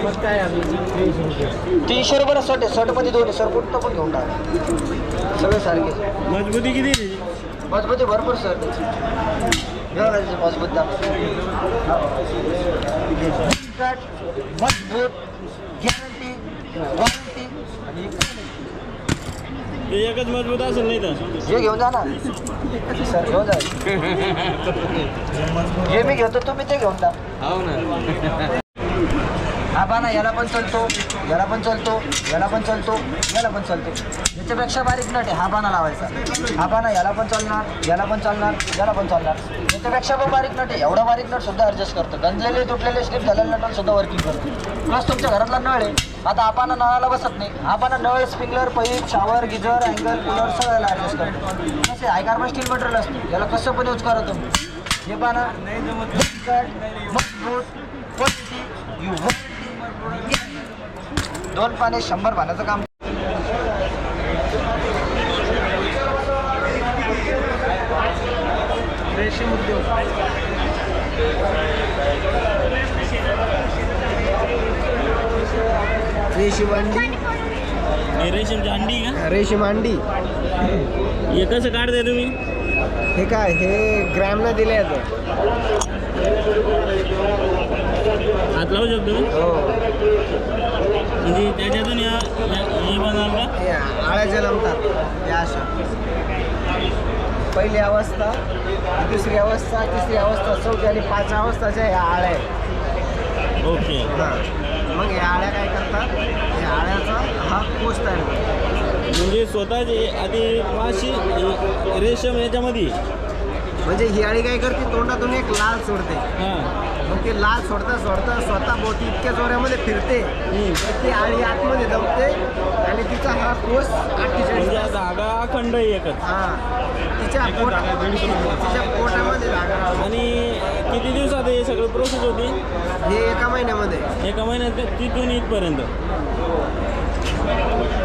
300 रुपये शर्ट आहे. शर्टमध्ये 2 सर कुठं पण घेऊन टाका सगळे सारखे. मजबूती किती आहे? मजबूती भरपूर सर मजबूत मजबूत गॅरंटी वॉरंटी आणि ते एकच मजबूत असेल नाही तर हे घेऊन जा ना सर घेऊन जा हे मी घेतो तुम्ही ते घेऊन जा हो ना. हा पहा ना याला पण चालतो याला पण चालतो याला पण चालतो याला पण चालतो याच्यापेक्षा बारीक नट आहे हा पाना लावायचा हा पहा ना याला पण चालणार याला पण चालणार याला पण चालणार याच्यापेक्षा पण बारीक नट आहे एवढा बारीक नट सुद्धा ॲडजस्ट करतं गंजलेले तुटलेले स्लिप झालेले नट सुद्धा वर्किंग करतो प्लस तुमच्या घरातला नळ आहे आता आपण नळाला बसत नाही आपण नळ sprinkler pipe shower geyser angle cooler सगळ्याला ॲडजस्ट करतो कसे हाय कार्बन स्टील मटेरियल असतं याला कसं पण यूज करा तुम्ही हे पहा ना मजबूत क्वालिटी यू दोन पाने 100 पाण्याचं काम रेशीम उद्योग रेशीम अंडी हे रेशीमची अंडी का रेशीम अंडी हे कसं काढते तुम्ही हे काय हे ग्रॅमला दिले आहेत हात लावू शकतो मी? हो म्हणजे त्याच्यातून हे बनाल का आळ्या जन्मतात या अशा पहिली अवस्था दुसरी अवस्था तिसरी अवस्था चौथी आणि 5 अवस्थाच्या ह्या आळ्या आहेत ओके मग या आळ्या काय करतात या आळ्याचा हा कोष तयार करतात म्हणजे स्वतःची आधी माशी रेशम याच्यामध्ये म्हणजे ही आळी काय करते तोंडातून एक लाल सोडते हां मग ते लाल सोडता सोडता स्वतः बोटी इतक्या जोऱ्यामध्ये फिरते तर ती आळी आतमध्ये दबते आणि तिचा हा कोष 48 म्हणजे हा धागा अखंड आहे एकच हा तिच्या पोटामध्ये धागा राहतो. आणि किती दिवसात हे सगळं प्रोसेस होती हे एका महिन्यामध्ये एका महिन्यात का तिथून इथपर्यंत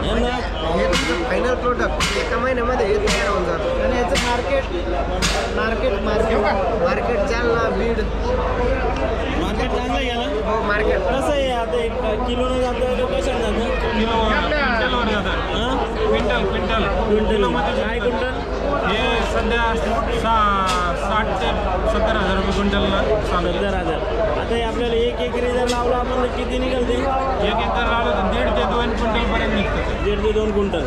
यांना हे तुमचं फायनल प्रोडक्ट एका महिन्यामध्ये हे तयार होऊन जातं आणि याचं मार्केट जालना बीड मार्केट चांगलं गेलं हो मार्केट कसं आहे आता एक किलोनं जातं का कशानं जातं हां क्विंटल क्विंटल काय क्विंटल हे सध्या 60 ते 70 हजार रुपये क्विंटलला चालू 70,000 आता हे आपल्याला एक एकरी जर लावलं आपण तर किती निघालते एक एकर लावलं तर 1.5 ते 2 क्विंटलपर्यंत निघतं 1.5 ते 2 क्विंटल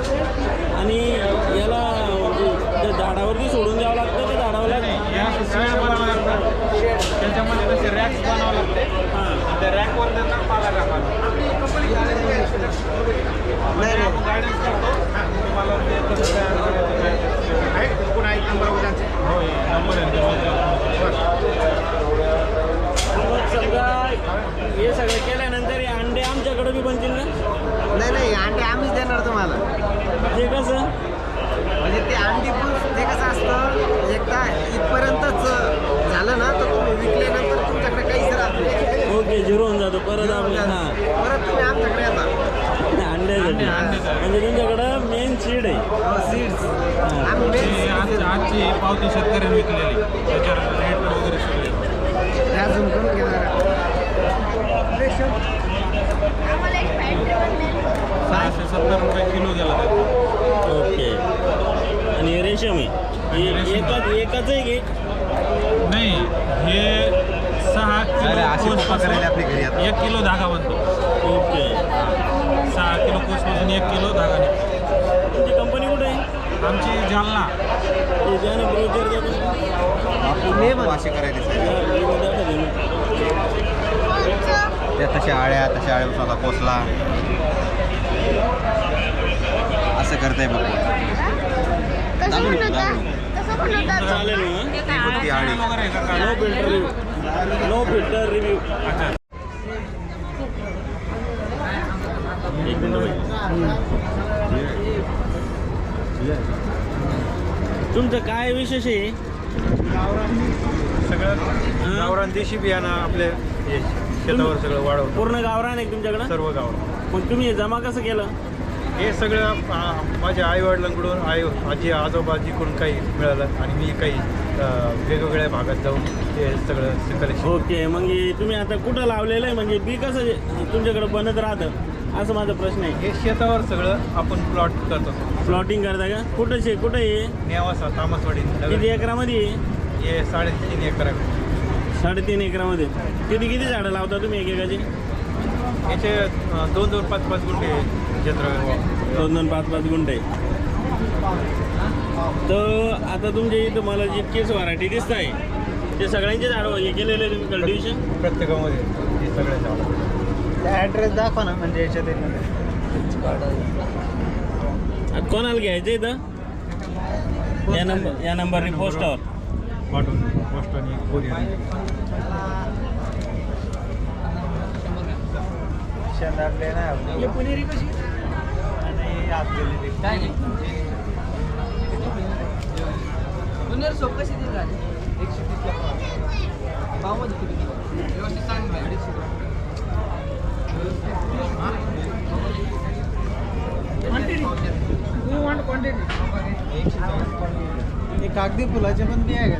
आणि याला म्हणजे झाडावरती सोडून द्यावं लागतं का झाडावर लागतं या शेड बनवावं लागतं त्याच्यामध्ये तसे रॅक्स बनावं लागते हां त्या रॅकवर देतात पाला टाकायला आपण गायडन्स करतो तुम्हाला ते कसं हो नंबर मग समजा हे सगळं केल्यानंतर हे अंडे आमच्याकडे बी बनतील ना नाही अंडे आम्हीच देणार तुम्हाला ते कसं म्हणजे ते अंडी पण ते कसं असतं एकदा इथपर्यंतच झालं ना तर तुम्ही विकल्यानंतर तुमच्याकडे काहीच राहत नाही ओके झिरो होऊन जातो परत आपण हां परत तुम्ही आमच्याकडे येता अंड्यासाठी म्हणजे तुमच्याकडं मेन सीड आहे सीड्स आम्ही main आजची पावती शेतकऱ्यांनी विकलेली त्याच्यावर रेट वगैरे सगळे अजून करून घेणार आम्हाला एक पॅन्ट 670 रुपये किलो गेला त्याचा. ओके आणि हे रेशम आहे हे एकाच आहे की नाही हे 6 किलो कोसपासून 1 किलो धागा बनतो ओके 6 किलो कोसपासून 1 किलो धागा निघतो तुमची कंपनी कुठे आहे आमची जालना ते द्या ना ब्रोचर द्या त्या तशा आळ्यापासून आता कोसला असं करताय बघ कसं बनवतात चालेल ना ती आळी वगैरे आहे का नो फिल्टर रिव्ह्यू अच्छा एक मिनिट तुमचं काय विशेष आहे सगळं गावरान देशी बियाणं आपले हे शेतावर सगळं वाढवतो पूर्ण गावरान आहे तुमच्याकडं सर्व गावरान मग तुम्ही हे जमा कसं केलं हे सगळं माझ्या आईवडिलांकडून आजी आजोबाजीकडून काही मिळालं आणि मी काही वेगवेगळ्या भागात जाऊन ते सगळं कलेक्शन ओके मग हे तुम्ही आता कुठं लावलेलं आहे म्हणजे बी कसं तुमच्याकडं बनत राहतं असं माझा प्रश्न आहे हे शेतावर सगळं आपण प्लॉट करतो प्लॉटिंग करता का कुठं आहे नेवासा तामसवाडी किती एकरामध्ये आहे हे 3.5 एकर आहे 3.5 एकरामध्ये किती झाडं लावता तुम्ही एकेकाची याचे 2-2, 5-5 गुंठे क्षेत्र 2-2, 5-5 गुंठे तर आता तुमच्या इथं मला जितकेच व्हरायटी दिसत आहे ते सगळ्यांचे झाडं हे केलेले आहे तुम्ही कल्टिवेशन? प्रत्येकामध्ये हे सगळे झाडं. ॲड्रेस दाखवा ना म्हणजे याच्यात आता कोणाला घ्यायचं इथं या नंबरने पोस्टवर पाठवून पोस्टाने कोरिअर. शेंदाडले नाही पुणेरी कशी आणि आपल्याला काय नाही पुणेर सोप कशी दिली झाली 130 पावमध्ये किती व्यवस्थित चांगली 150 एक कागदी फुलाचे पण बी आहे का?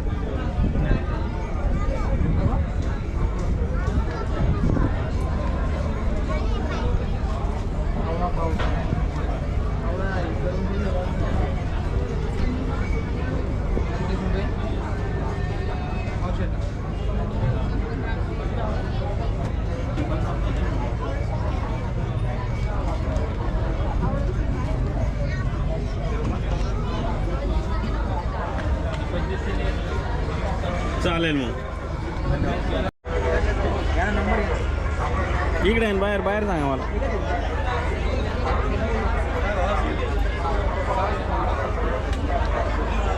चालेल मग इकडे आहे ना, बाहेर बाहेर सांगा मला.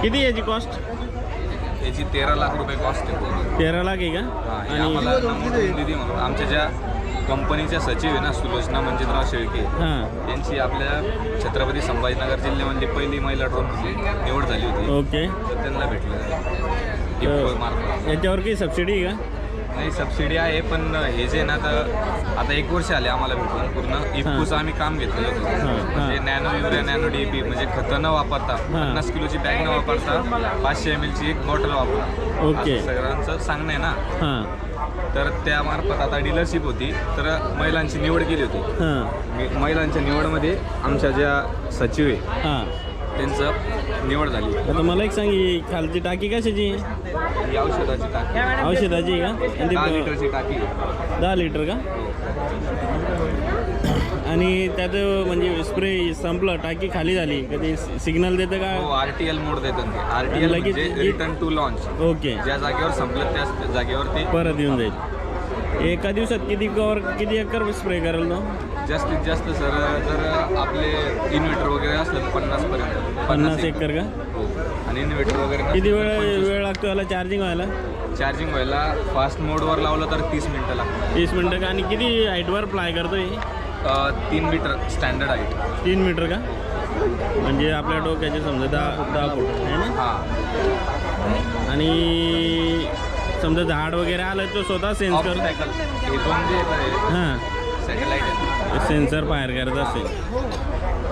किती याची कॉस्ट? याची 13 लाख रुपये कॉस्ट आहे. 13 लाख आहे का? आणि आणि आम्हाला नमूद निधी म्हणून आमच्या ज्या कंपनीच्या सचिव आहे ना सुलोचना मंजितराव शेळके हां यांची आपल्या छत्रपती संभाजीनगर जिल्ह्यामधली पहिली महिला ड्रोन निवड झाली होती. ओके. तर त्यांना भेटलं मार्फत. याच्यावर काही सबसिडी आहे का? नाही सबसिडी आहे पण हे जे ना तर आता 1 वर्ष आले आम्हाला भेटून पूर्ण इफकोचं आम्ही काम घेतलेलं होतं. म्हणजे नॅनो युरिया नॅनो DAP म्हणजे खतं न वापरता 50 किलोची बॅग न वापरता 500 ml ची एक बॉटल वापरा. ओके. असं सगळ्यांचं सांगणं आहे ना. हां तर त्यामार्फत आता डीलरशिप होती तर महिलांची निवड केली होती. हां महिलांच्या निवडमध्ये आमच्या ज्या सचिव आहे हां. त्यांचं निवड झाली. आता मला एक सांग, ही खालची टाकी कशाची आहे? ही औषधाची टाकी औषधाची आहे का? आणि 10 ती लिटरची टाकी आहे. 10 लिटर का? आणि त्याचं म्हणजे स्प्रे संपलं टाकी खाली झाली कधी सिग्नल देतं का? हो RTL मोड देतात ते. RTL लगेच म्हणजे रिटर्न टू लॉन्च. ओके. ज्या जागेवर संपलं त्या जागेवर ते परत येऊन जाईल. एका दिवसात किती एकर स्प्रे करेल तो? जास्तीत जास्त सर जर आपले इन्व्हर्टर वगैरे असलं तर 50 पर्यंत. 50 एकर का? हो. आणि इन्व्हर्टर वगैरे नसलं किती तर वेळ 25. लागतो याला चार्जिंग व्हायला? चार्जिंग व्हायला फास्ट मोडवर लावलं तर 30 मिनटं लागतात. 30 मिनटं का? आणि किती हाईटवर फ्लाय करतो हे? 3 मीटर स्टँडर्ड हाईट. 3 मीटर का? म्हणजे आपल्या डोक्याचे समजा 10 फूट आहे ना? हां. आणि समजा झाड वगैरे आलं तर स्वतः सेन्स करतो? हे 2 जे हां सॅटेलाईट आहे. सेन्सर फायर करत असेल.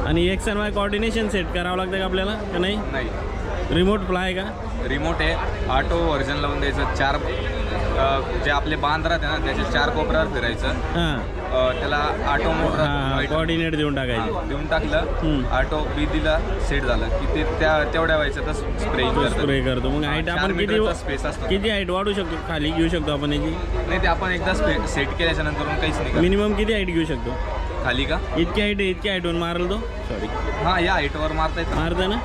आणि एक्स आणि वाय कोऑर्डिनेशन सेट करावं लागतं का आपल्याला का नाही? नाही. रिमोट फ्लाय का? रिमोट आहे. ऑटो व्हर्जन लावून द्यायचं. 4 जे आपले बांध राहते ना त्याच्या 4 कोपऱ्यावर फिरायचं. हां त्याला ऑटो मोड हां कोऑर्डिनेट देऊन टाकायचे. देऊन टाकलं ऑटो बी दिला सेट झालं की ते तेवढ्या व्हायचं तर स्प्रे करतो. मग हाईट आपण स्पेस असतो. किती हाईट वाढू शकतो खाली घेऊ शकतो आपण याची? नाही ते आपण एकदा सेट केल्याच्या नंतर काहीच नाही. मिनिमम किती हाईट घेऊ शकतो खाली का? इतकी हाईटवर मारल तो? सॉरी हां या हाईटवर मारता येतं. मारता ना?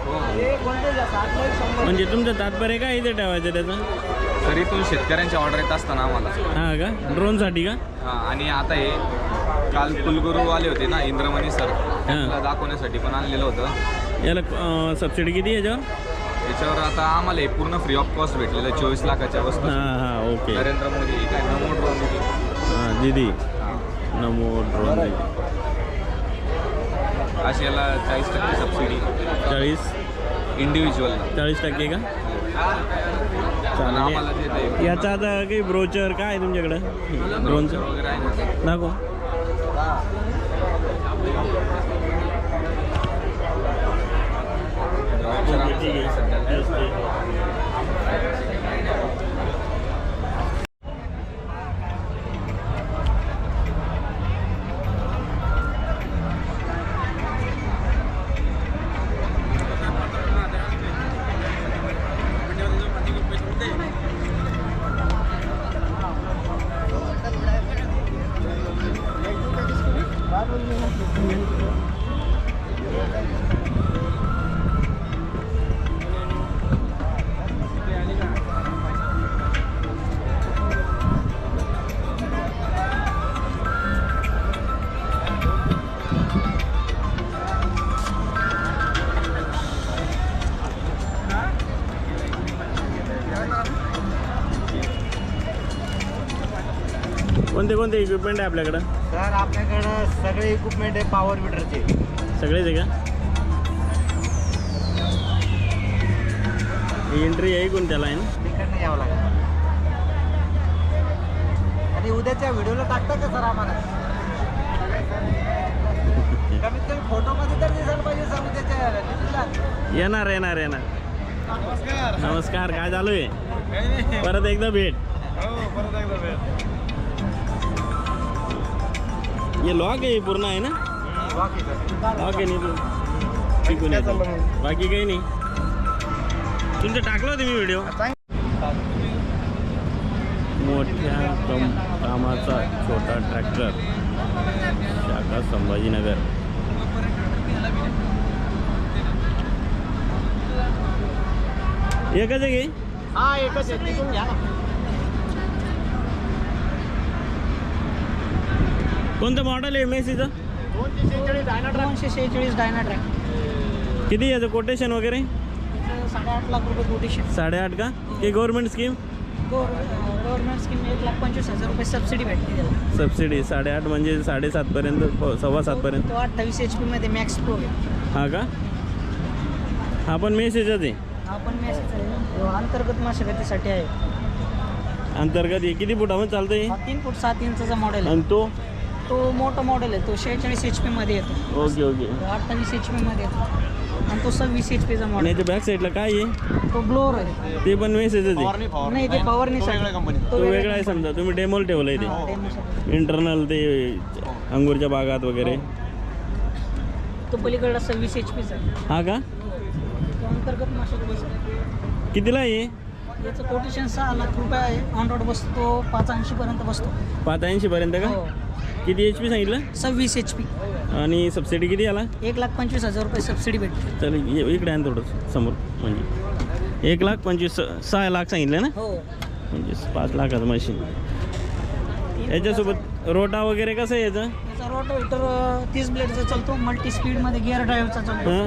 म्हणजे तुमचं तात्पर्य काय इथे ठेवायचं त्याचं? तरी इथून शेतकऱ्यांची ऑर्डर येत असताना आम्हाला. हां का? ड्रोनसाठी का? हां. आणि आता हे काल कुलगुरू आले होते ना इंद्रमणी सर त्याला दाखवण्यासाठी पण आणलेलं होतं. याला सबसिडी किती आहे याच्यावर? याच्यावर आता आम्हाला हे पूर्ण फ्री ऑफ कॉस्ट भेटलेलं आहे 24 लाखाच्या वस्तू. हां ओके. नरेंद्र मोदी काय नमो ड्रोन दिली. हां दीदी नमो ड्रोन दीदी. अशी याला 40% सबसिडी 40 इंडिव्हिज्युअलला. 40% का? पण आम्हाला जे ते याचा आता काही ब्रोचर काय आहे तुमच्याकडं ड्रोनचं? वगैरे आहे ना. दाखव. काय बोलले? कोणते कोणते इक्विपमेंट आहे आपल्याकडं? सर आपल्याकडं सगळे इक्विपमेंट आहे पॉवर मीटरचे. सगळेच आहे का? एंट्री आहे कोणत्याला आहे ना? तिकडनं यावं लागेल. आणि उद्याच्या व्हिडिओला टाकता का सर आम्हाला? कमीत कमी फोटोमध्ये तर दिसायला पाहिजे सर उद्याच्या न्यूजला. येणार येणार येणार. नमस्कार. काय चालू आहे? परत एकदा भेट. हे लॉक आहे पूर्ण आहे ना? लॉक आहे नाही तू शिकून येतो. बाकी काही नाही. तुमचं टाकलं होतं मी व्हिडिओ. मोठ्या कामाचा छोटा ट्रॅक्टर, शाखा संभाजीनगर. एकच आहे की? हा एकच आहे. तिकडून घ्या ना. कोणतं मॉडेल आहे मेसीचं? 246 डायनाट्रॅक. किती याचं कोटेशन वगैरे? 8.5 लाख रुपये कोटेशन. 8.5 का? की गव्हर्नमेंट स्कीम? गव्हर्नमेंट स्कीम 1,25,000 रुपये सबसिडी भेटते त्याला. सबसिडी 8.5 म्हणजे 7.5 पर्यंत, 7.25 पर्यंत. तो 28 HP मध्ये मॅक्स प्रो आहे. हा का? हा पण मेसेजच आहे. हा पण मेसेज आहे. अंतर्गत मशागतीसाठी आहे. अंतर्गत हे किती फुटामध्ये चालतं हे? 3 फूट 7 इंचाचा मॉडेल आहे. आणि तो मोठा मॉडेल आहे. तो 46 HP मध्ये येतो. Okay okay. 28 HP मध्ये येतो. आणि तो 26 HP चा आणि मॉडेल. याच्या बॅक साईडला काय आहे? तो ब्लोअर आहे. ते पण मेसेजच आहे. नाही ते फवारणीसाठी. तो वेगळा आहे समजा. तुम्ही डेमोल ठेवलं आहे ते इंटरनल, ते अंगूरच्या बागात वगैरे. तो पलीकडला 26 HP चा आहे. हा का? तो अंतर्गत मशागतीचा आहे. कितीला आहे? याचं कोटेशन 6 लाख रुपये आहे. ऑन रोड बसतो 580 पर्यंत बसतो. 580 पर्यंत का? हो. किती HP सांगितलं? 26 HP. आणि सबसिडी किती आला? 1,25,000 रुपये सबसिडी भेटते. चल इकडे आहे थोडं समोर. म्हणजे 1,25,000, 6 लाख सांगितलं ना? हो. म्हणजे 5 लाखाचं मशीन. याच्यासोबत रोटा वगैरे कसं आहे याचं? याचा रोटावेटर 30 ब्लेडचा चालतो. मल्टी स्पीडमध्ये गिअर ड्राईव्हचा चालतो. हां.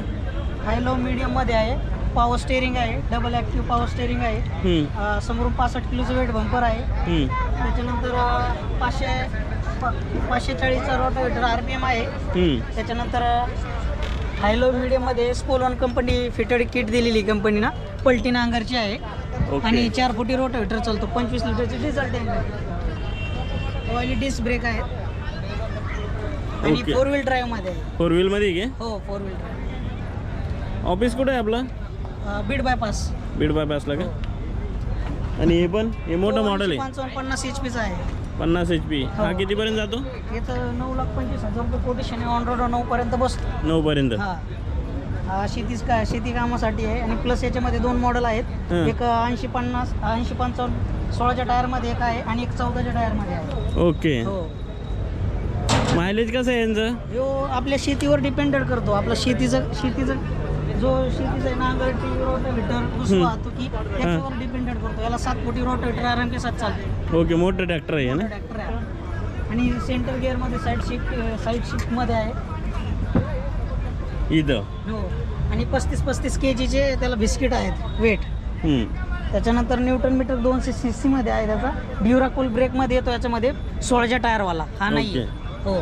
हाय लो मीडियममध्ये आहे. पॉवर स्टेअरिंग आहे. डबल ॲक्टिव्ह पॉवर स्टेअरिंग आहे. समोरून 65 किलोचं वेट बंपर आहे. त्याच्यानंतर 540चा रोटावेटर RPM आहे. त्याच्यानंतर हायलो मीडियममध्ये स्पोलॉन कंपनी फिटेड किट दिलेली कंपनीनं. पलटी नांगरची आहे. आणि 4 फुटी रोटावेटर चालतो. 25 लिटरची डिझेल टँक आहे. ऑइली डिस्क ब्रेक आहेत. आणि 4 व्हील ड्राईव्हमध्ये आहे. 4 व्हीलमध्ये घे. हो 4 व्हील ड्राईव्ह. ऑफिस कुठं आहे आपलं? बीड बायपास. बीड बायपासला का? आणि हे पण हे मोठं मॉडेल आहे. 50 HP चा आहे. 50 HP. हा कितीपर्यंत जातो? याचं 9,25,000 रुपये कोटेशन आहे. ऑन रोड 9 पर्यंत बसतो. 9 पर्यंत. हा शेती कामासाठी आहे. आणि प्लस याच्यामध्ये 2 मॉडेल आहेत. एक 80-50, 80-55 16च्या टायरमध्ये एक आहे. आणि एक 14च्या टायरमध्ये आहे. ओके. हो. मायलेज कसं आहे यांचं? जो आपल्या शेतीवर डिपेंडेड करतो. आपलं शेतीचं जो शेतीचं आहे नांगरटी रोटावेटर वाहतुकी त्याच्यावर डिपेंडेड करतो. याला 7 फुटी रोटावेटर आराम के साथ चालतो. ओके. मोठं ट्रॅक्टर आहे ना? ट्रॅक्टर आहे. आणि सेंटर गिअरमध्ये साईड शिफ्टमध्ये आहे. इथं. हो. आणि 35 kgचे त्याला बिस्किट आहेत वेट. त्याच्यानंतर न्यूटन मीटर 200 cc मध्ये आहे. त्याचा ड्युराकूल ब्रेकमध्ये येतो. याच्यामध्ये 16च्या टायरवाला हा नाही. हो.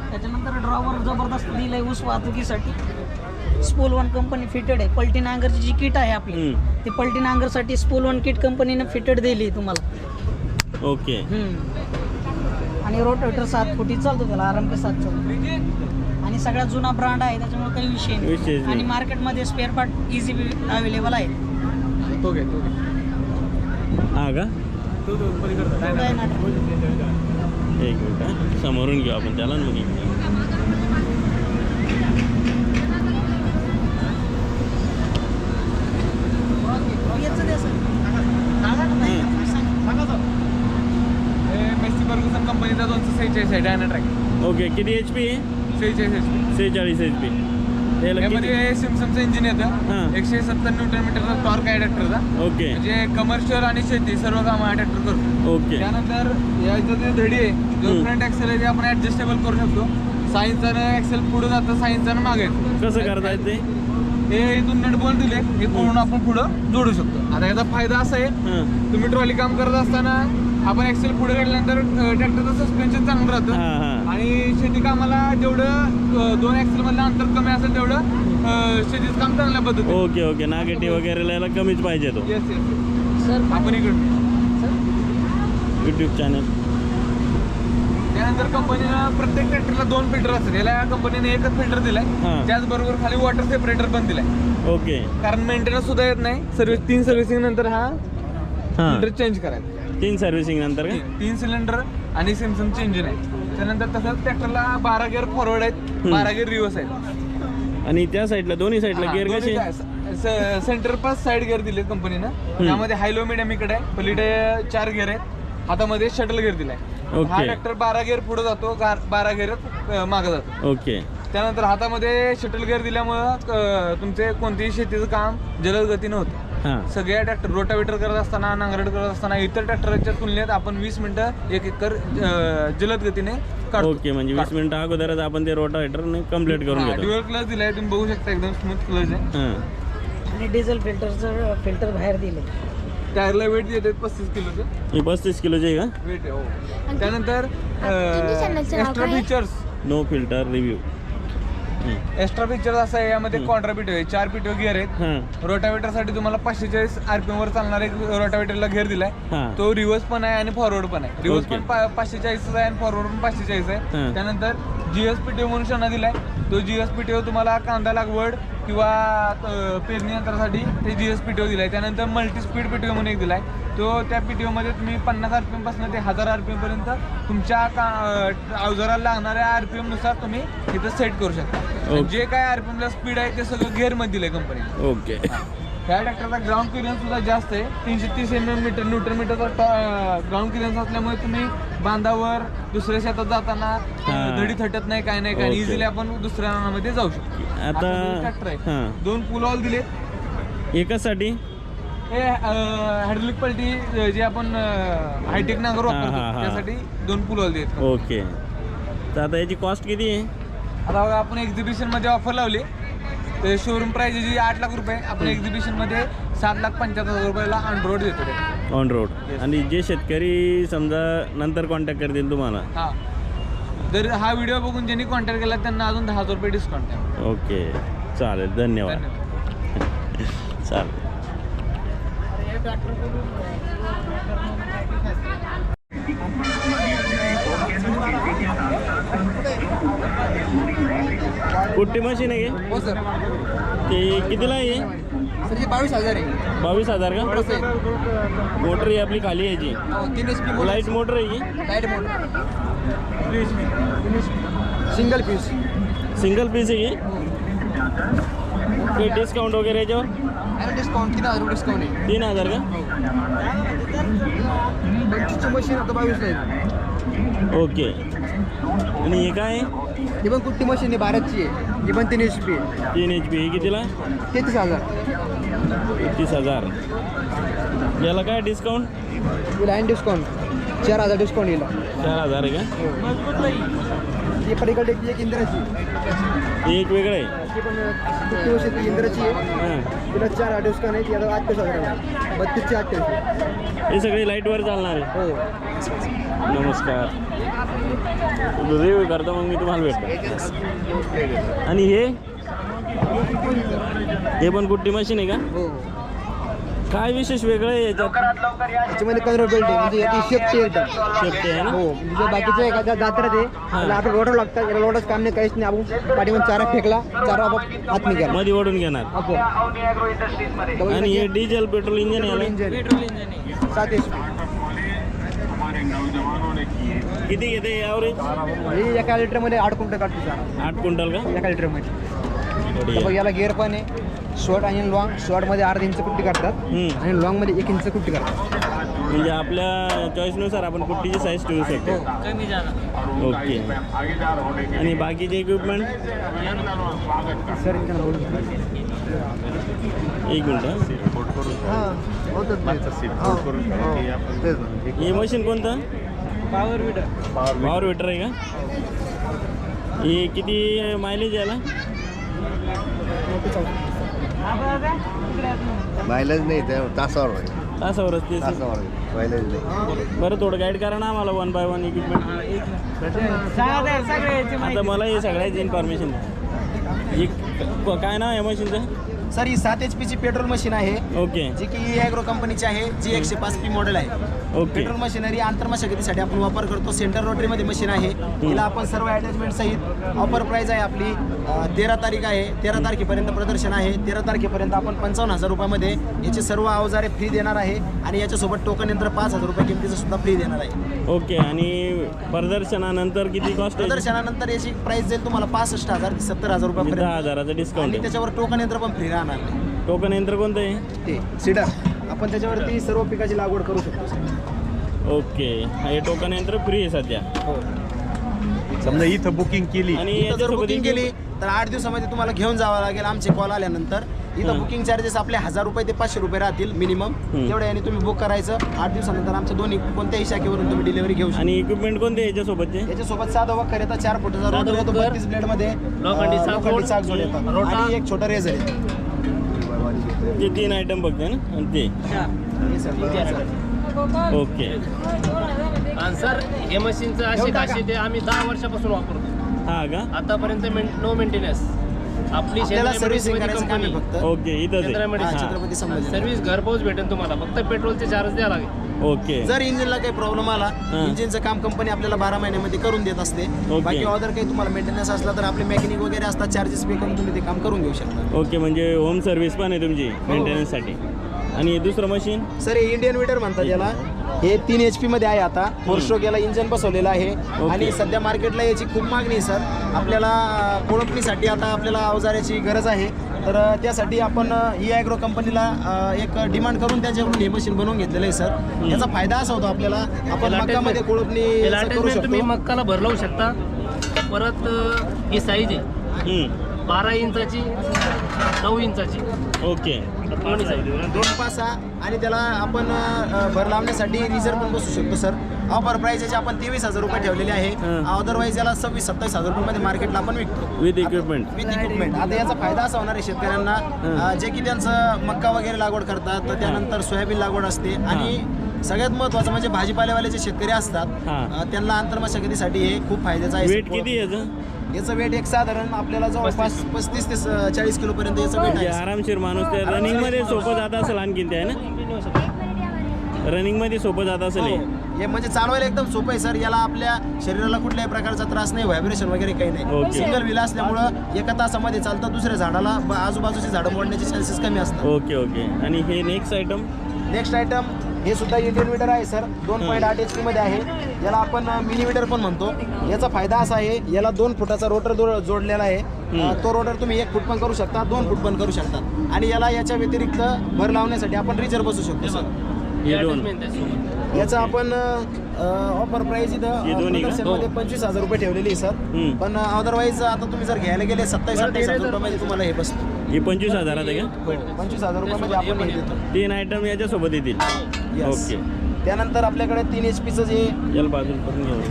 त्याच्यानंतर ड्रॉवर जबरदस्त दिलंय ऊस वाहतुकीसाठी. स्पोल 1 कंपनी फिटेड आहे. पलटी नांगरची जी किट आहे आपली ती पलटी नांगरसाठी स्पोल 1 किट कंपनीने फिटेड दिली तुम्हाला. ओके. आणि रोटावेटर 7 फुटी चालतो. त्याला आराम के साथ चालतो. आणि सगळ्यात जुना ब्रँड आहे. त्याच्यामुळे काही विषय नाही. आणि मार्केटमध्ये स्पेअर पार्ट इझी अवेलेबल आहे. तो घे. हा का? एक मिनिट समोरून घेऊ आपण त्याला. मग फर्ग्युसन कंपनीचा 246 आहे डायनाट्रॅक. ओके. किती HP आहे? 46 HP. यामध्ये सिमसनचं इंजिन येतं. 170 न्यूटन मीटरचा टॉर्क आहे ट्रॅक्टरचा. ओके. म्हणजे कमर्शियल आणि शेती सर्व कामं हा ट्रॅक्टर करतो. ओके. त्यानंतर याचं जे धडी आहे जो फ्रंट ॲक्सेल आहे ते आपण ॲडजस्टेबल करू शकतो. 6 इंचानं ॲक्सेल पुढे जातं, 6 इंचानं मागे येतं. कसं करता येते? हे इथून नट बोल्ट दिले, हे कोण आपण पुढं जोडू शकतो. आता याचा फायदा असा आहे, तुम्ही ट्रॉली काम करत असताना आपण ऍक्सेल पुढे काढल्यानंतर ट्रॅक्टरचं सस्पेन्शन चांगलं राहतं आणि शेती कामाला जेवढं 2 ऍक्सेल मधलं अंतर कमी असेल तेवढं शेतीचं काम चांगल्या पद्धतीने. ओके ओके, नागेटिव्ह वगैरे यायला कमीच पाहिजे तो. Yes yes. आपण इकडे यूट्यूब चॅनल. त्यानंतर कंपनीनं प्रत्येक ट्रॅक्टरला 2 फिल्टर असतात. याला कंपनीने एकच फिल्टर दिलाय, त्याचबरोबर खाली वॉटर सेपरेटर पण दिलाय. ओके. कारण मेंटेनन्स सुद्धा येत नाही. 3 सर्व्हिसिंग नंतर हा फिल्टर चेंज करायचा. 3 सर्व्हिसिंग नंतर का? 3 सिलेंडर आणि सिमसनचे इंजिन आहे. त्यानंतर तसंच ट्रॅक्टरला 12 गिअर फॉरवर्ड आहेत, 12 गिअर रिव्हर्स आहेत. आणि त्या साईडला दोन्ही साईडला गिअर कसे? सेंटर पास साईड गिअर दिले कंपनीनं. त्यामध्ये हाय लो मिडियम इकडे आहे, पलीकडे 4 गिअर आहेत, हातामध्ये शटल गिअर दिलाय. हा ट्रॅक्टर 12 गिअर पुढे जातो, 12 गिअर मागे जातो. ओके. त्यानंतर हातामध्ये शटल गिअर दिल्यामुळं तुमचे कोणतेही शेतीचं काम जलद गतीनं होतं. सगळ्या ट्रॅक्टर रोटावेटर करत असताना, नांगरट करत असताना इतर ट्रॅक्टरच्या तुलनेत आपण 20 मिनिटं 1 एकर जलद गतीने काढतो. ओके, म्हणजे 20 मिनिटं अगोदरच आपण ते रोटावेटर कम्प्लीट करून घेतो. ड्युअल क्लच दिलाय, तुम्ही बघू शकता, एकदम स्मूथ क्लच आहे. आणि डिझेल फिल्टर बाहेर दिले. टायरला वेट देते 35 किलोचं. हे 35 किलोचे आहे का? वेट आहे, हो. त्यानंतर extra features, no filter review. Extra feature असं आहे, यामध्ये कॉन्ट्रा पिटो आहे, 4 पिटो गिअर आहेत. रोटावेटर साठी तुम्हाला 540 RPM वर चालणारा एक रोटावेटरला गिअर दिलाय. तो रिव्हर्स पण आहे आणि फॉरवर्ड पण आहे. रिव्हर्स पण 540 आहे आणि फॉरवर्ड पण 540 आहे. त्यानंतर GS PTO म्हणून शना दिलाय. तो GS PTO तुम्हाला कांदा लागवड किंवा पेरणी यंत्रासाठी ते GS PTO दिलाय. त्यानंतर मल्टी स्पीड PTO म्हणून एक दिलाय. तो त्या PTO मध्ये तुम्ही 50 RPM पासून ते 1000 RPM पर्यंत तुमच्या अवजाराला लागणाऱ्या RPM नुसार तुम्ही तिथं सेट करू शकता. जे काय RPM ला स्पीड आहे ते सगळं गिअर मध्ये दिलंय कंपनी. ओके. ह्या ट्रॅक्टरचा ग्राउंड क्लिअरन्स सुद्धा जास्त आहे. 330 न्यूटन मीटरचा ग्राउंड क्लिअरन्स असल्यामुळे तुम्ही बांधावर दुसऱ्या शेतात जाताना धडी थटत नाही, काय नाही, काय इझिली आपण दुसऱ्या रानामध्ये जाऊ शकतो. आता ट्रॅक्टर आहे, 2 पुल ऑल दिले. एकासाठी हे हायड्रोलिक पलटी जे आपण हायटेक नांगर वापरतो त्यासाठी 2 पुल ऑल दिलेत. ओके. तर आता याची कॉस्ट किती आहे? आता बघा, आपण एक्झिबिशन मध्ये ऑफर लावली. ते शोरूम प्राइस जी 8 लाख रुपये, आपण एक्झिबिशन मध्ये 7,75,000 रुपयाला ऑन रोड देतो. On road. आणि जे शेतकरी समजा नंतर कॉन्टॅक्ट करतील तुम्हाला, हां, जर हा व्हिडिओ बघून ज्यांनी कॉन्टॅक्ट केला त्यांना अजून 10,000 रुपये डिस्काउंट आहे. ओके, चालेल. धन्यवाद. चालेल. कुट्टी मशीन आहे का? हो सर. ते कितीला आहे? सर 22,000 आहे. 22,000 का? मोटर आहे आपली खाली याची? 3 HP लाईट मोटर आहे की? Light motor. Single piece. Single piece आहे की? काही डिस्काउंट वगैरे याच्यावर? डिस्काउंट 3,000 डिस्काउंट आहे. 3,000 का? 25ची मशीन आता 22ला आहे. ओके. आणि हे काय? ही पण कुट्टी मशीन आहे, भारतची आहे. ही पण 3 HP आहे. 3 HP. हे कितीला? 33,000. 33,000. याला काय डिस्काउंट? हिला आहे डिस्काउंट 4,000 डिस्काउंट येईल. 4,000 आहे का? ही पलीकडे एक इंद्राची. हे एक वेगळं आहे. ती पण कुट्टी मशीन ती इंद्राची आहे. तिला 4,000 डिस्काउंट आहे. ती आता 28,000. 32ची 28. हे सगळे लाईटवर चालणार आहे. हो. नमस्कार. रिव्ह्यू करतो मग मी तुम्हाला भेटतो. आणि हे पण कुट्टी मशीन आहे का? हो. काय विशेष वेगळं आहे याच्यात? याच्यामध्ये कलर बेल्ट आहे, म्हणजे याची सेफ्टी एकदम. सेफ्टी आहे ना? हो. म्हणजे बाकीचं एखाद्या जात्रात आहे त्याला आपण रोडर लागतात, याला रोडच काम नाही, काहीच नाही. आपण पाठीमध्ये चारा फेकला, चारा आपोआप आत निघाला, मध्ये ओढून घेणार. आणि हे डिझेल पेट्रोल इंजिन आहे. Petrol engine 7 HP. किती घेते ॲव्हरेज? हे एका लिटरमध्ये 8 क्विंटल काढतो चारा. 8 क्विंटल का? एका लिटरमध्ये. बघ, याला गिअर पण आहे. शॉर्ट आणि लॉंग. शॉर्टमध्ये 1/2 इंच कुट्टी काढतात आणि लॉंगमध्ये 1 इंच कुट्टी काढतात. म्हणजे आपल्या चॉईसनुसार आपण कुट्टीची साईज ठेवू शकतो. ओके. आणि बाकीचे इक्विपमेंट? सर एक मिनटं. हे मशीन कोणतं? Power weeder. पॉवर विटर आहे का? हे किती मायलेज याला? मायलेज नाही त्या तासावर आहे. तासावरच ते तासावर मायलेज नाही. बरं थोडं गाईड करा ना आम्हाला 1 by 1 इक्विपमेंट. आता मला हे सगळ्याची इन्फॉर्मेशन काय नाव आहे मशीनचं? सर ही 7 HP ची पेट्रोल मशीन आहे, ओके जी की ॲग्रो कंपनीची आहे, जी 105P मॉडेल आहे. ओके पेट्रोल मशिनरी आंतरमशागतीसाठी आपण वापर करतो. सेंटर रोटरीमध्ये मशीन आहे. तिला आपण सर्व अटॅचमेंट सहित ऑफर प्राईस आहे आपली 13 तारीख आहे. 13 तारखेपर्यंत प्रदर्शन आहे. 13 तारखेपर्यंत आपण 55,000 रुपयामध्ये याचे सर्व अवजारे फ्री देणार आहे आणि याच्यासोबत टोकन यंत्र 5,000 रुपये किमतीचं सुद्धा फ्री देणार आहे. ओके. आणि प्रदर्शनानंतर किती कॉस्ट आहे? प्रदर्शनानंतर याची प्राईस जाईल तुम्हाला 65,000 ते 70,000 रुपयापर्यंत 10,000चं डिस्काउंट आणि आहे. त्याच्यावर टोकन यंत्र पण फ्री राहणार नाही. टोकन यंत्र कोणतं आहे? ते सीडर आपण त्याच्यावरती सर्व पिकाची लागवड करू शकतो. ओके. हे टोकन यंत्र फ्री आहे सध्या. हो. समजा इथं बुकिंग केली आणि इथं जर याच्यासोबत बुकिंग केली तर 8 दिवसामध्ये तुम्हाला घेऊन जावं लागेल. आमचे कॉल आल्यानंतर इथं बुकिंग चार्जेस आपले 1000 रुपये ते 500 रुपये राहतील मिनिमम. तेवढ्या याने तुम्ही बुक करायचं. 8 दिवसानंतर आमच्या दोन्ही कोणत्याही शाखेवरून तुम्ही डिलिव्हरी घेऊ शकता. आणि इक्विपमेंट कोणते आहे याच्यासोबतचे? याच्यासोबत साधा वखर येतात, 4 फुटाचा रोटर येतो 32 ब्लेडमध्ये, लोखंडी चाकजोड येतात आणि एक छोटा रेझर येतो. ते 3 आयटम बघते ना आणि ते ओके. आणि सर हे मशीनचं अशी खासियत आहे, आम्ही 10 वर्षापासून वापरतो. हां का? आतापर्यंत नो मेंटेनन्स. आपली आपल्याला सर्व्हिसिंग करायचं काम आहे फक्त. ओके. इथंच आहे. छत्रपती संभाजी. सर्व्हिस घरपोच भेटेल तुम्हाला, फक्त पेट्रोलचे चार्ज द्यावं लागेल. ओके. जर इंजिनला काही प्रॉब्लेम आला, इंजिनचं काम कंपनी आपल्याला 12 महिन्यामध्ये करून देत असते. ओके. बाकी ऑर्डर काही तुम्हाला मेंटेनन्स असला तर आपले मेकॅनिक वगैरे असतात, चार्जेस पे करून तुम्ही ते काम करून घेऊ शकता. ओके. म्हणजे होम सर्व्हिस पण आहे तुमची मेंटेनन्ससाठी. आणि दुसरं मशीन? सर हे इंडियन विटर म्हणतात याला. हे 3 HP मध्ये आहे. आता 4 स्ट्रोक याला इंजन बसवलेलं आहे आणि सध्या मार्केटला याची खूप मागणी आहे सर. आपल्याला कोळपणीसाठी आता आपल्याला अवजाराची गरज आहे, तर त्यासाठी आपण ई ॲग्रो कंपनीला एक डिमांड करून त्याच्याकडून हे मशीन बनवून घेतलेलं आहे सर. याचा फायदा असा होतो आपल्याला, आपण मक्कामध्ये कोळपणी करू तुम्ही शकतो. मक्काला भर लावू शकता. परत ही साईज आहे 12 इंचाची 9 इंचाची. ओके. 2 पासा आणि त्याला आपण भर लावण्यासाठी रिझर पण बसू शकतो सर. ऑफर प्राइस याची आपण 23,000 रुपये ठेवलेले आहे. अदरवाईज याला 26-27,000 रुपयामध्ये मार्केटला आपण विकतो विथ इक्विपमेंट. आता याचा फायदा असा होणार आहे शेतकऱ्यांना, जे की त्यांचं मक्का वगैरे लागवड करतात, तर त्यानंतर सोयाबीन लागवड असते आणि सगळ्यात महत्त्वाचं म्हणजे भाजीपालेवाले जे शेतकरी असतात त्यांना आंतरमशागतीसाठी हे खूप फायद्याचं आहे. वेट किती याचं? याचं वेट एक साधारण आपल्याला जवळपास 35 ते 40 किलोपर्यंत याचं वेट आहे. आरामशीर माणूस ते रनिंगमध्ये सोपं जात असेल. आणखी ते आहे ना, रनिंगमध्ये सोपं जात असेल. हे म्हणजे चालवायला एकदम सोपं आहे सर. याला आपल्या शरीराला कुठल्याही प्रकारचा त्रास नाही, व्हायब्रेशन वगैरे काही नाही. सिंगल व्हील असल्यामुळं एका तासामध्ये चालतं. दुसऱ्या झाडाला आजूबाजूची झाडं मोडण्याचे चान्सेस कमी असतात. ओके. ओके. आणि हे नेक्स्ट आयटम हे सुद्धा इंडियन मीटर आहे सर. 2.8 HP मध्ये आहे. याला आपण मिनी मीटर पण म्हणतो. याचा फायदा असा आहे, याला 2 फुटाचा रोटर जोडलेला आहे. तो रोटर तुम्ही 1 फूट पण करू शकता, 2 फूट पण करू शकता. आणि याला याच्या व्यतिरिक्त भर लावण्यासाठी आपण रिजर बसू शकतो सर. याचा आपण ऑफर प्राइस इथं 25,000 रुपये ठेवलेली आहे सर. पण अदरवाईज आता तुम्ही जर घ्यायला गेले 27-28,000 रुपयामध्ये तुम्हाला हे बसतं. हे 25,000 आहे का? 25,000 रुपयामध्ये आपण हे देतो. 3 आयटम याच्यासोबत येतील. ओके. त्यानंतर आपल्याकडे 3 HPचं जे याला बाजूला करून घेऊ.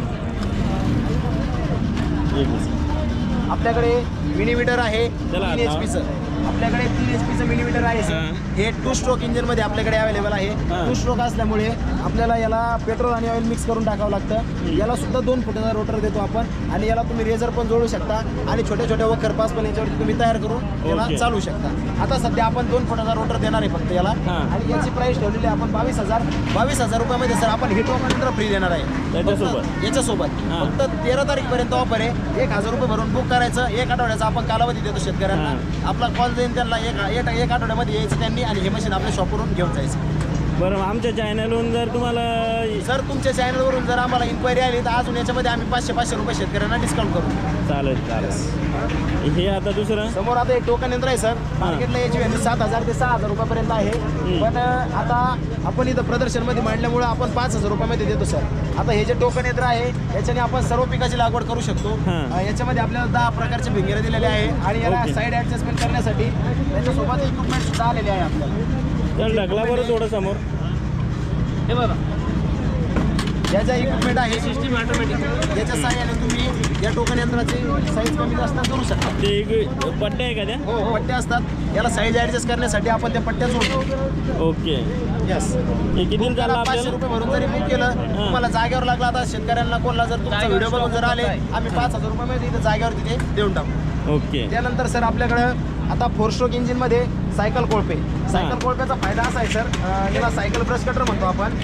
आपल्याकडे मिनी मीटर आहे 3 चला, HPचं. आपल्याकडे 3 HPचं मिनी मीटर आहे सर. हे 2 स्ट्रोक इंजिनमध्ये आपल्याकडे अवेलेबल आहे. 2 स्ट्रोक असल्यामुळे आपल्याला याला पेट्रोल आणि ऑइल मिक्स करून टाकावं लागतं. याला सुद्धा 2 फुटाचा रोटर देतो आपण आणि याला तुम्ही रेझर पण जोडू शकता आणि छोट्या छोट्या वखर पास पण याच्यावरती तुम्ही तयार करून याला चालू शकता. आता सध्या आपण 2 फुटाचा रोटर देणार आहे फक्त याला आणि याची प्राइस ठेवलेली आहे आपण 22,000 रुपयामध्ये सर. आपण हिट वॉकर फ्री देणार आहे याच्यासोबत. फक्त 13 तारीखपर्यंत ऑफर आहे. 1,000 रुपये भरून बुक करायचं. 1 आठवड्याचा आपण कालावधी देतो शेतकऱ्यांना. आपला कॉल जाईल त्यांना एक आठवड्यामध्ये यायचं त्यांनी आणि हे मशीन आपल्या शॉपवरून घेऊन जायचं. बरं. आमच्या चॅनलवरून जर तुम्हाला सर तुमच्या चॅनलवरून जर आम्हाला इन्क्वायरी आली तर अजून याच्यामध्ये आम्ही 500 रुपये शेतकऱ्यांना डिस्काउंट करू. चालेल. हे आता दुसरं समोर आता एक टोकन यंत्र आहे सर. मार्केटला याची व्हॅल्यू 7,000 ते 6,000 रुपयापर्यंत आहे. पण आता आपण इथं प्रदर्शनमध्ये मांडल्यामुळे आपण 5,000 रुपयामध्ये देतो सर. आता हे जे टोकन यंत्र आहे याच्याने आपण सर्व पिकाची लागवड करू शकतो. याच्यामध्ये आपल्याला 10 प्रकारचे भिंगरे दिलेले आहे आणि याला साईड ॲडजस्टमेंट करण्यासाठी त्याच्यासोबत इक्विपमेंट सुद्धा आलेले आहे आपल्याला. ढकला बरं थोडं समोर. हे बघा या ज्या इक्विपमेंट आहे सिस्टीम ऑटोमॅटिक याच्या सहाय्याने तुम्ही या टोकन यंत्राची साईज कमी जास्त करू शकता. ते एक पट्टे आहे का त्या? हो पट्ट्या असतात, याला साईज ॲडजस्ट करण्यासाठी आपण त्या पट्ट्या जोडतो. ओके. यस. हे किती चाललं 500 आपल्याला? रुपये भरून जरी बुक केलं तुम्हाला जागेवर लागला. आता शेतकऱ्यांना कोणला जर तुमचा व्हिडिओ बघून जर आले आम्ही 5,000 रुपयामध्ये इथे जागेवर तिथे देऊन टाकू. ओके. त्यानंतर सर आपल्याकडं आता 4 स्ट्रोक इंजिनमध्ये सायकल कोळपे. सायकल कोळप्याचा फायदा असा आहे सर, याला सायकल ब्रश कटर म्हणतो आपण.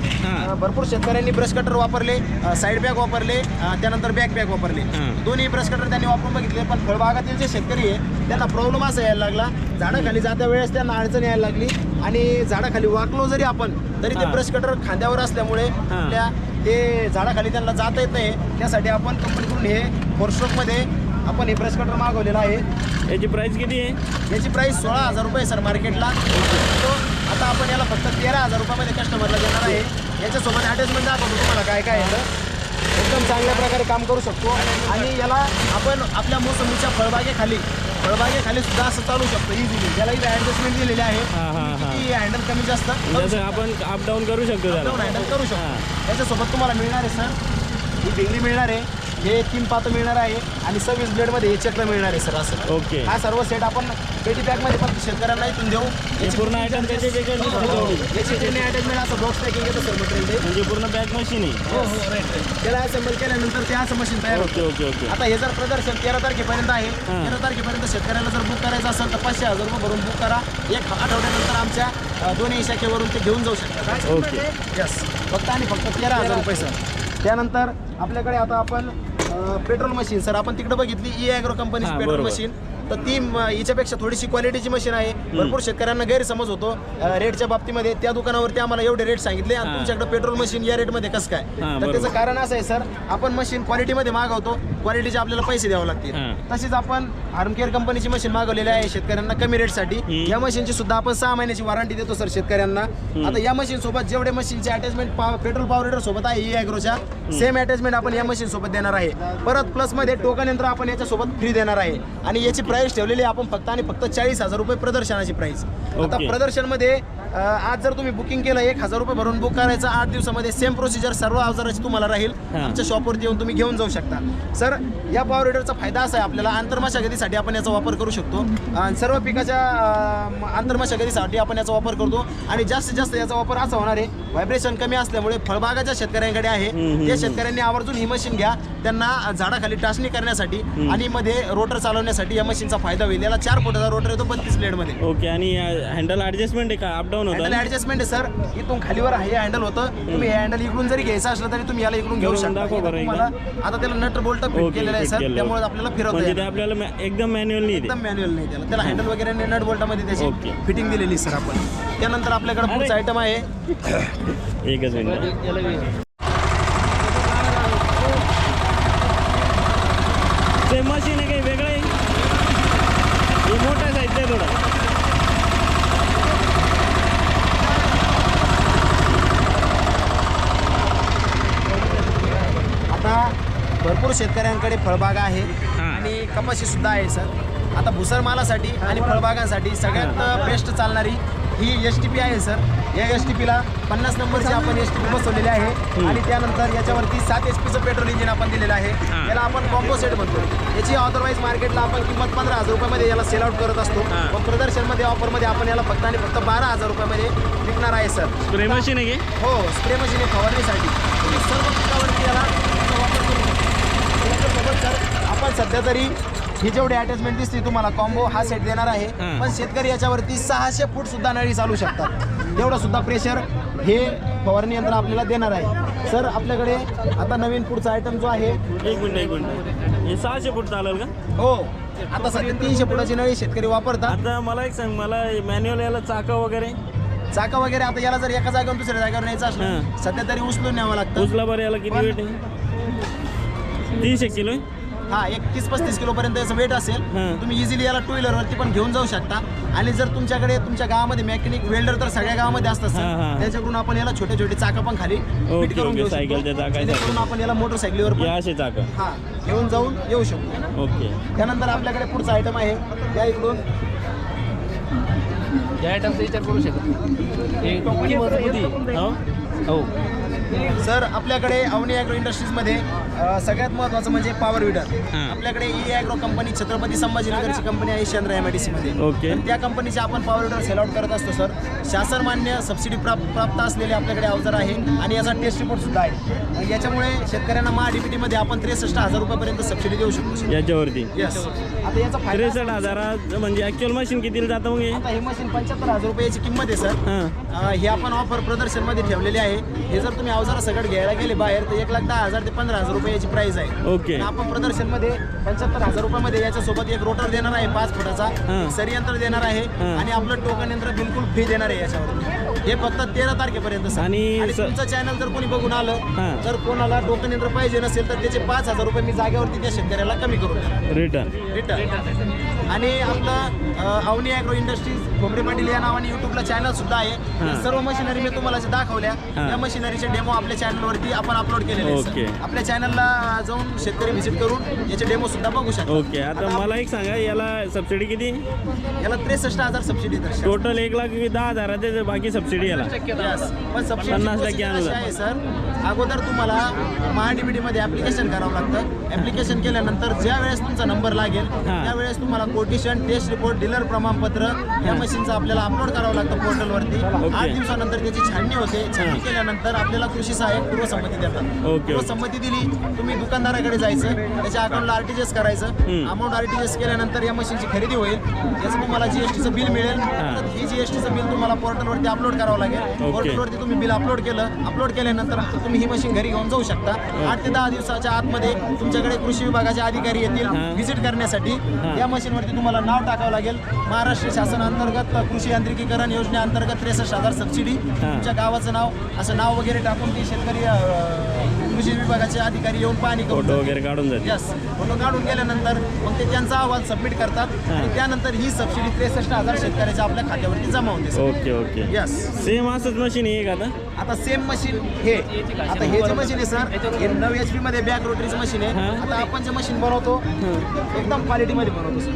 भरपूर शेतकऱ्यांनी ब्रश कटर वापरले, साईड बॅग वापरले, त्यानंतर बॅक बॅग वापरले. दोन्ही ब्रश कटर त्यांनी वापरून बघितले, पण फळबागातील जे शेतकरी आहे त्यांना प्रॉब्लेम असा यायला लागला, झाडाखाली जात्या वेळेस त्यांना अडचण यायला लागली आणि झाडाखाली वाकलो जरी आपण तरी ते ब्रश कटर खांद्यावर असल्यामुळे आपल्या ते झाडाखाली त्यांना जाता येत नाही. त्यासाठी आपण कंपनीकडून हे 4 स्ट्रोकमध्ये आपण हे ब्रश कटर मागवलेलं आहे. याची प्राइस किती आहे? याची प्राइस 16,000 रुपये सर मार्केटला. आता आपण याला फक्त 13,000 रुपयामध्ये कस्टमरला देणार आहे. याच्यासोबत अटॅचमेंट दाखवतो तुम्हाला काय काय आहे. एकदम चांगल्या प्रकारे काम करू शकतो आणि याला आपण आपल्या मोसंबीच्या फळबागेखाली सुद्धा असं चालू शकतो इझिली. त्याला इथे ॲडजस्टमेंट दिलेली आहे. ती हँडल कमी जास्त जसं आपण अप डाऊन करू शकतो त्याला. हँडल करू शकतो. याच्यासोबत तुम्हाला मिळणार आहे सर ही भिंगरी मिळणार आहे, हे 3 पातं मिळणार आहे आणि 26 ब्लेडमध्ये हे चक्र मिळणार आहे सर. असं ओके. हा सर्व सेट आपण पेटी पॅकमध्ये फक्त शेतकऱ्यांना इथून देऊ. याची पूर्ण आयटम त्याचे याची पूर्ण अटॅचमेंट असं बॉक्स पॅकिंग येतं सर मटेरियल. म्हणजे पूर्ण बॅग मशीन आहे. हो हो राईट. त्याला असेंबल केल्यानंतर ते असं मशीन तयार होतं. Okay okay okay. आता हे जर प्रदर्शन 13 तारखेपर्यंत आहे, 13 तारखेपर्यंत शेतकऱ्याला जर बुक करायचं असेल तर 500,000 रुपये भरून बुक करा. एक आठवड्यानंतर आमच्या दोन्ही शाखेवरून ते घेऊन जाऊ शकतात. ओके. यस. फक्त आणि फक्त 13,000 रुपये सर. त्यानंतर आपल्याकडे आता आपण पेट्रोल मशीन सर आपण तिकडे बघितली ॲग्रो कंपनीची पेट्रोल मशीन, तर ती हिच्यापेक्षा थोडीशी क्वालिटीची मशीन आहे. भरपूर शेतकऱ्यांना गैरसमज होतो रेटच्या बाबतीमध्ये. त्या दुकानावरती आम्हाला एवढे रेट सांगितले आणि तुमच्याकडे पेट्रोल मशीन या रेटमध्ये कसं काय? तर त्याचं कारण असं आहे सर, आपण मशीन क्वालिटीमध्ये मागवतो, क्वालिटीचे आपल्याला पैसे द्यावे लागतील. तशीच आपण आर्मकेअर कंपनीची मशीन मागवलेली आहे शेतकऱ्यांना कमी रेटसाठी. या मशीनची सुद्धा आपण 6 महिन्याची वॉरंटी देतो सर शेतकऱ्यांना. आता या मशीन सोबत जेवढे मशीनचे अटॅचमेंट पेट्रोल पॉवर रेडर सोबत आहे ॲग्रोच्या सेम अटॅचमेंट आपण या मशीन सोबत देणार आहे. परत प्लसमध्ये टोकन यंत्र आपण याच्यासोबत फ्री देणार आहे आणि याची प्राइस ठेवलेली आपण फक्त आणि फक्त 40,000 रुपये प्रदर्शनाची प्राइस. आता प्रदर्शनमध्ये आज जर तुम्ही बुकिंग केलं 1,000 रुपये भरून बुक करायचं, 8 दिवसामध्ये सेम प्रोसिजर सर्व अवजाराची तुम्हाला राहील. आमच्या शॉपवरती येऊन तुम्ही घेऊन जाऊ शकता. सर या पॉवर रेडरचा फायदा असा आहे, आपल्याला आंतरमशागतीसाठी आपण याचा वापर करू शकतो. सर्व पिकाच्या आंतरमशागतीसाठी आपण याचा वापर करतो आणि जास्तीत जास्त याचा वापर असा होणार आहे, व्हायब्रेशन कमी असल्यामुळे फळबागाच्या शेतकऱ्यांकडे आहे त्या शेतकऱ्यांनी आवर्जून ही मशीन घ्या. त्यांना झाडाखाली टाचणी करण्यासाठी आणि मध्ये रोटर चालवण्यासाठी या मशीनचा फायदा होईल. याला 4 फुटाचा रोटर येतो 32 ब्लेडमध्ये. ओके. आणि हँडल ॲडजस्टमेंट आहे का? अप डाऊन होतं? हँडल ॲडजस्टमेंट आहे सर. इथून खालीवर हे हँडल होतं. तुम्ही हे हँडल इकडून जरी घ्यायचं असलं तरी तुम्ही याला इकडून घेऊ शकता. तुम्हाला आता त्याला नट बोल्ट फिट केलेलं आहे सर, त्यामुळे आपल्याला फिरवता येईल. आपल्याला एकदम मॅन्युअल नाही, एकदम मॅन्युअल नाही. त्याला हँडल वगैरे नट बोल्टामध्ये त्याची फिटिंग दिलेली सर आपण. त्यानंतर आपल्याकडे पुढचं आयटम आहे. एकच मिनिट. ते मशीन आहे काही वेगळं आहे? हे मोठ्या साईजचं आहे थोडं. आता भरपूर शेतकऱ्यांकडे फळबागा आहे आणि कपाशी सुद्धा आहे सर. आता भुसर मालासाठी आणि फळबागांसाठी सगळ्यात बेस्ट चालणारी ही STP आहे सर. या STPला 50 नंबरची आपण STP बसवलेली आहे आणि त्यानंतर याच्यावरती 7 HP पेट्रोल इंजिन आपण दिलेलं आहे. याला आपण कॉम्बो सेट म्हणतो. याची अदरवाईज मार्केटला आपण किंमत 15,000 रुपयामध्ये याला सेल आउट करत असतो, पण प्रदर्शनमध्ये ऑफरमध्ये आपण याला फक्त आणि फक्त 12,000 रुपयामध्ये विकणार आहे सर. स्प्रे मशीन आहे की? हो, स्प्रे मशीन आहे फवारणीसाठी. तुम्ही सर्व पिकावरती याला वापर करू शकता. याच्यासोबत सर आपण सध्या तरी ही जेवढी अटॅचमेंट दिसते तुम्हाला कॉम्बो हा सेट देणार आहे, पण शेतकरी याच्यावरती 600 फूट सुद्धा नळी चालू शकतात. एवढं सुद्धा प्रेशर हे फवारणी यंत्र आपल्याला देणार आहे. सर आपल्याकडे आता नवीन पुढचा आयटम जो आहे, एक मिनिट हे 600 फूट चालेल का? हो आता सध्या 300 फुटाची नळी शेतकरी वापरतात. आता मला एक सांग, मला मॅन्युअल याला चाका वगैरे आता याला जर एका जागेवर दुसऱ्या जागेवर न्यायचं असलं सध्या तरी उचलून न्यावं लागतं. उचला बरं. याला किती वेट आहे? 300 किलो आहे. हा, 31-35 किलोपर्यंत याचं वेट असेल. तुम्ही इझिली याला 2 व्हीलरवरती पण घेऊन जाऊ शकता. आणि जर तुमच्याकडे तुमच्या गावामध्ये मेकॅनिक वेल्डर तर सगळ्या गावामध्ये असतात सर, त्याच्याकडून आपण याला छोटे छोटे चाकं पण खाली फिट करून घेऊ शकतो. आपण याला मोटरसायकलीवर असे चाकं घेऊन जाऊन येऊ शकतो. ओके. त्यानंतर आपल्याकडे पुढचा आयटम आहे, त्या इकडून या आयटमचा विचार करू शकतो. हो. सर आपल्याकडे अवनी ॲग्रो इंडस्ट्रीजमध्ये सगळ्यात महत्त्वाचं म्हणजे पॉवर विडर. आपल्याकडे ॲग्रो कंपनी छत्रपती संभाजीनगरची कंपनी आहे शेंद्रा MIDC मध्ये. ओके. त्या कंपनीचे आपण पॉवर विडर सेल आउट करत असतो सर. शासन मान्य सबसिडी प्राप्त असलेले आपल्याकडे अवजार आहे आणि याचा टेस्ट रिपोर्ट सुद्धा आहे. याच्यामुळे शेतकऱ्यांना MHA-DBT मध्ये आपण 63,000 रुपयापर्यंत सबसिडी देऊ शकतो याच्यावरती येस. आता याचा फायदा 63,000 म्हणजे ॲक्च्युअल मशीन कितीला जातं मग हे? आता हे मशीन 75,000 रुपयाची किंमत आहे सर. हे आपण ऑफर प्रदर्शनमध्ये ठेवलेले आहे. हे जर तुम्ही अवजारा सगळं घ्यायला गेले बाहेर तर 1,10,000 ते 15,000 रुपयाची प्राइस आहे. ओके. आणि आपण प्रदर्शनमध्ये 75,000 रुपयामध्ये याच्यासोबत एक रोटर देणार आहे 5 फुटाचा, एक सरी यंत्र देणार आहे आणि आपलं टोकन यंत्र बिलकुल फ्री देणार आहे याच्यावर. हे फक्त 13 तारखेपर्यंत सर. आणि तुमचं चॅनल जर कोणी बघून आलं तर कोणाला टोकन यंत्र पाहिजे नसेल तर त्याचे 5,000 रुपये मी जागेवरती त्या शेतकऱ्याला कमी करून देणार. रिटर्न. आणि आपलं अवनी ॲग्रो इंडस्ट्रीज भोमरे पाटील या नावाने यूट्यूबला चॅनल सुद्धा आहे. या सर्व मशिनरी मी तुम्हाला जे दाखवल्या या मशिनरीचे डेमो आपल्या चॅनलवरती आपण अपलोड केलेले ओके. आहेत. आपल्या चॅनलला जाऊन शेतकरी व्हिजिट करून याचे डेमो सुद्धा बघू शकतात. ओके. आता मला एक सांगा, याला सबसिडी किती? याला 63,000 सबसिडी आहे. टोटल 1,10,000 ते बाकी सबसिडी याला पण सबसिडी 50% अनुदान आहे सर. अगोदर तुम्हाला MHA-DBT मध्ये ऍप्लिकेशन करावं लागतं. ऍप्लिकेशन केल्यानंतर ज्या वेळेस तुमचा नंबर लागेल त्यावेळेस तुम्हाला कोटेशन, टेस्ट रिपोर्ट, डीलर प्रमाणपत्र या मशीनचं आपल्याला अपलोड करावं लागतं पोर्टलवरती. 8 दिवसानंतर त्याची छाननी होते. छाननी केल्यानंतर आपल्याला कृषी सहाय्यक पूर्वसंमती देतात. पूर्वसंमती दिली तुम्ही दुकानदाराकडे जायचं, त्याच्या अकाउंटला RTGS करायचं. अमाऊंट RTGS केल्यानंतर या मशीनची खरेदी होईल. याचं तुम्हाला GSTचं बिल मिळेल. तर हे GSTचं बिल तुम्हाला पोर्टलवरती अपलोड करावं लागेल. पोर्टलवरती तुम्ही बिल अपलोड केल्यानंतर तुम्ही ही मशीन घरी घेऊन जाऊ शकता. 8 ते 10 दिवसाच्या आतमध्ये तुमच्याकडे कृषी विभागाचे अधिकारी येतील व्हिजिट करण्यासाठी. या मशीनवरती तुम्हाला नाव टाकावं लागेल. महाराष्ट्र शासन अंतर्गत कृषी यांत्रिकीकरण योजनेअंतर्गत 63,000 सबसिडी. तुमच्या गावाचं नाव असं नाव वगैरे टाकून ती शेतकरी कृषी विभागाचे अधिकारी येऊन पाहणी करून फोटो वगैरे काढून जाते. यस. फोटो काढून गेल्यानंतर मग ते त्यांचा अहवाल सबमिट करतात आणि त्यानंतर ही सबसिडी 63,000 शेतकऱ्याच्या आपल्या खात्यावरती जमा होते. ओके. यस. सेम असंच मशीन आहे का आता सेम मशीन हे आता हे जे मशीन आहे सर हे 9 HP मध्ये बॅक रोटरीचं मशीन आहे. आता आपण जे मशीन बनवतो एकदम क्वालिटीमध्ये बनवतो सर.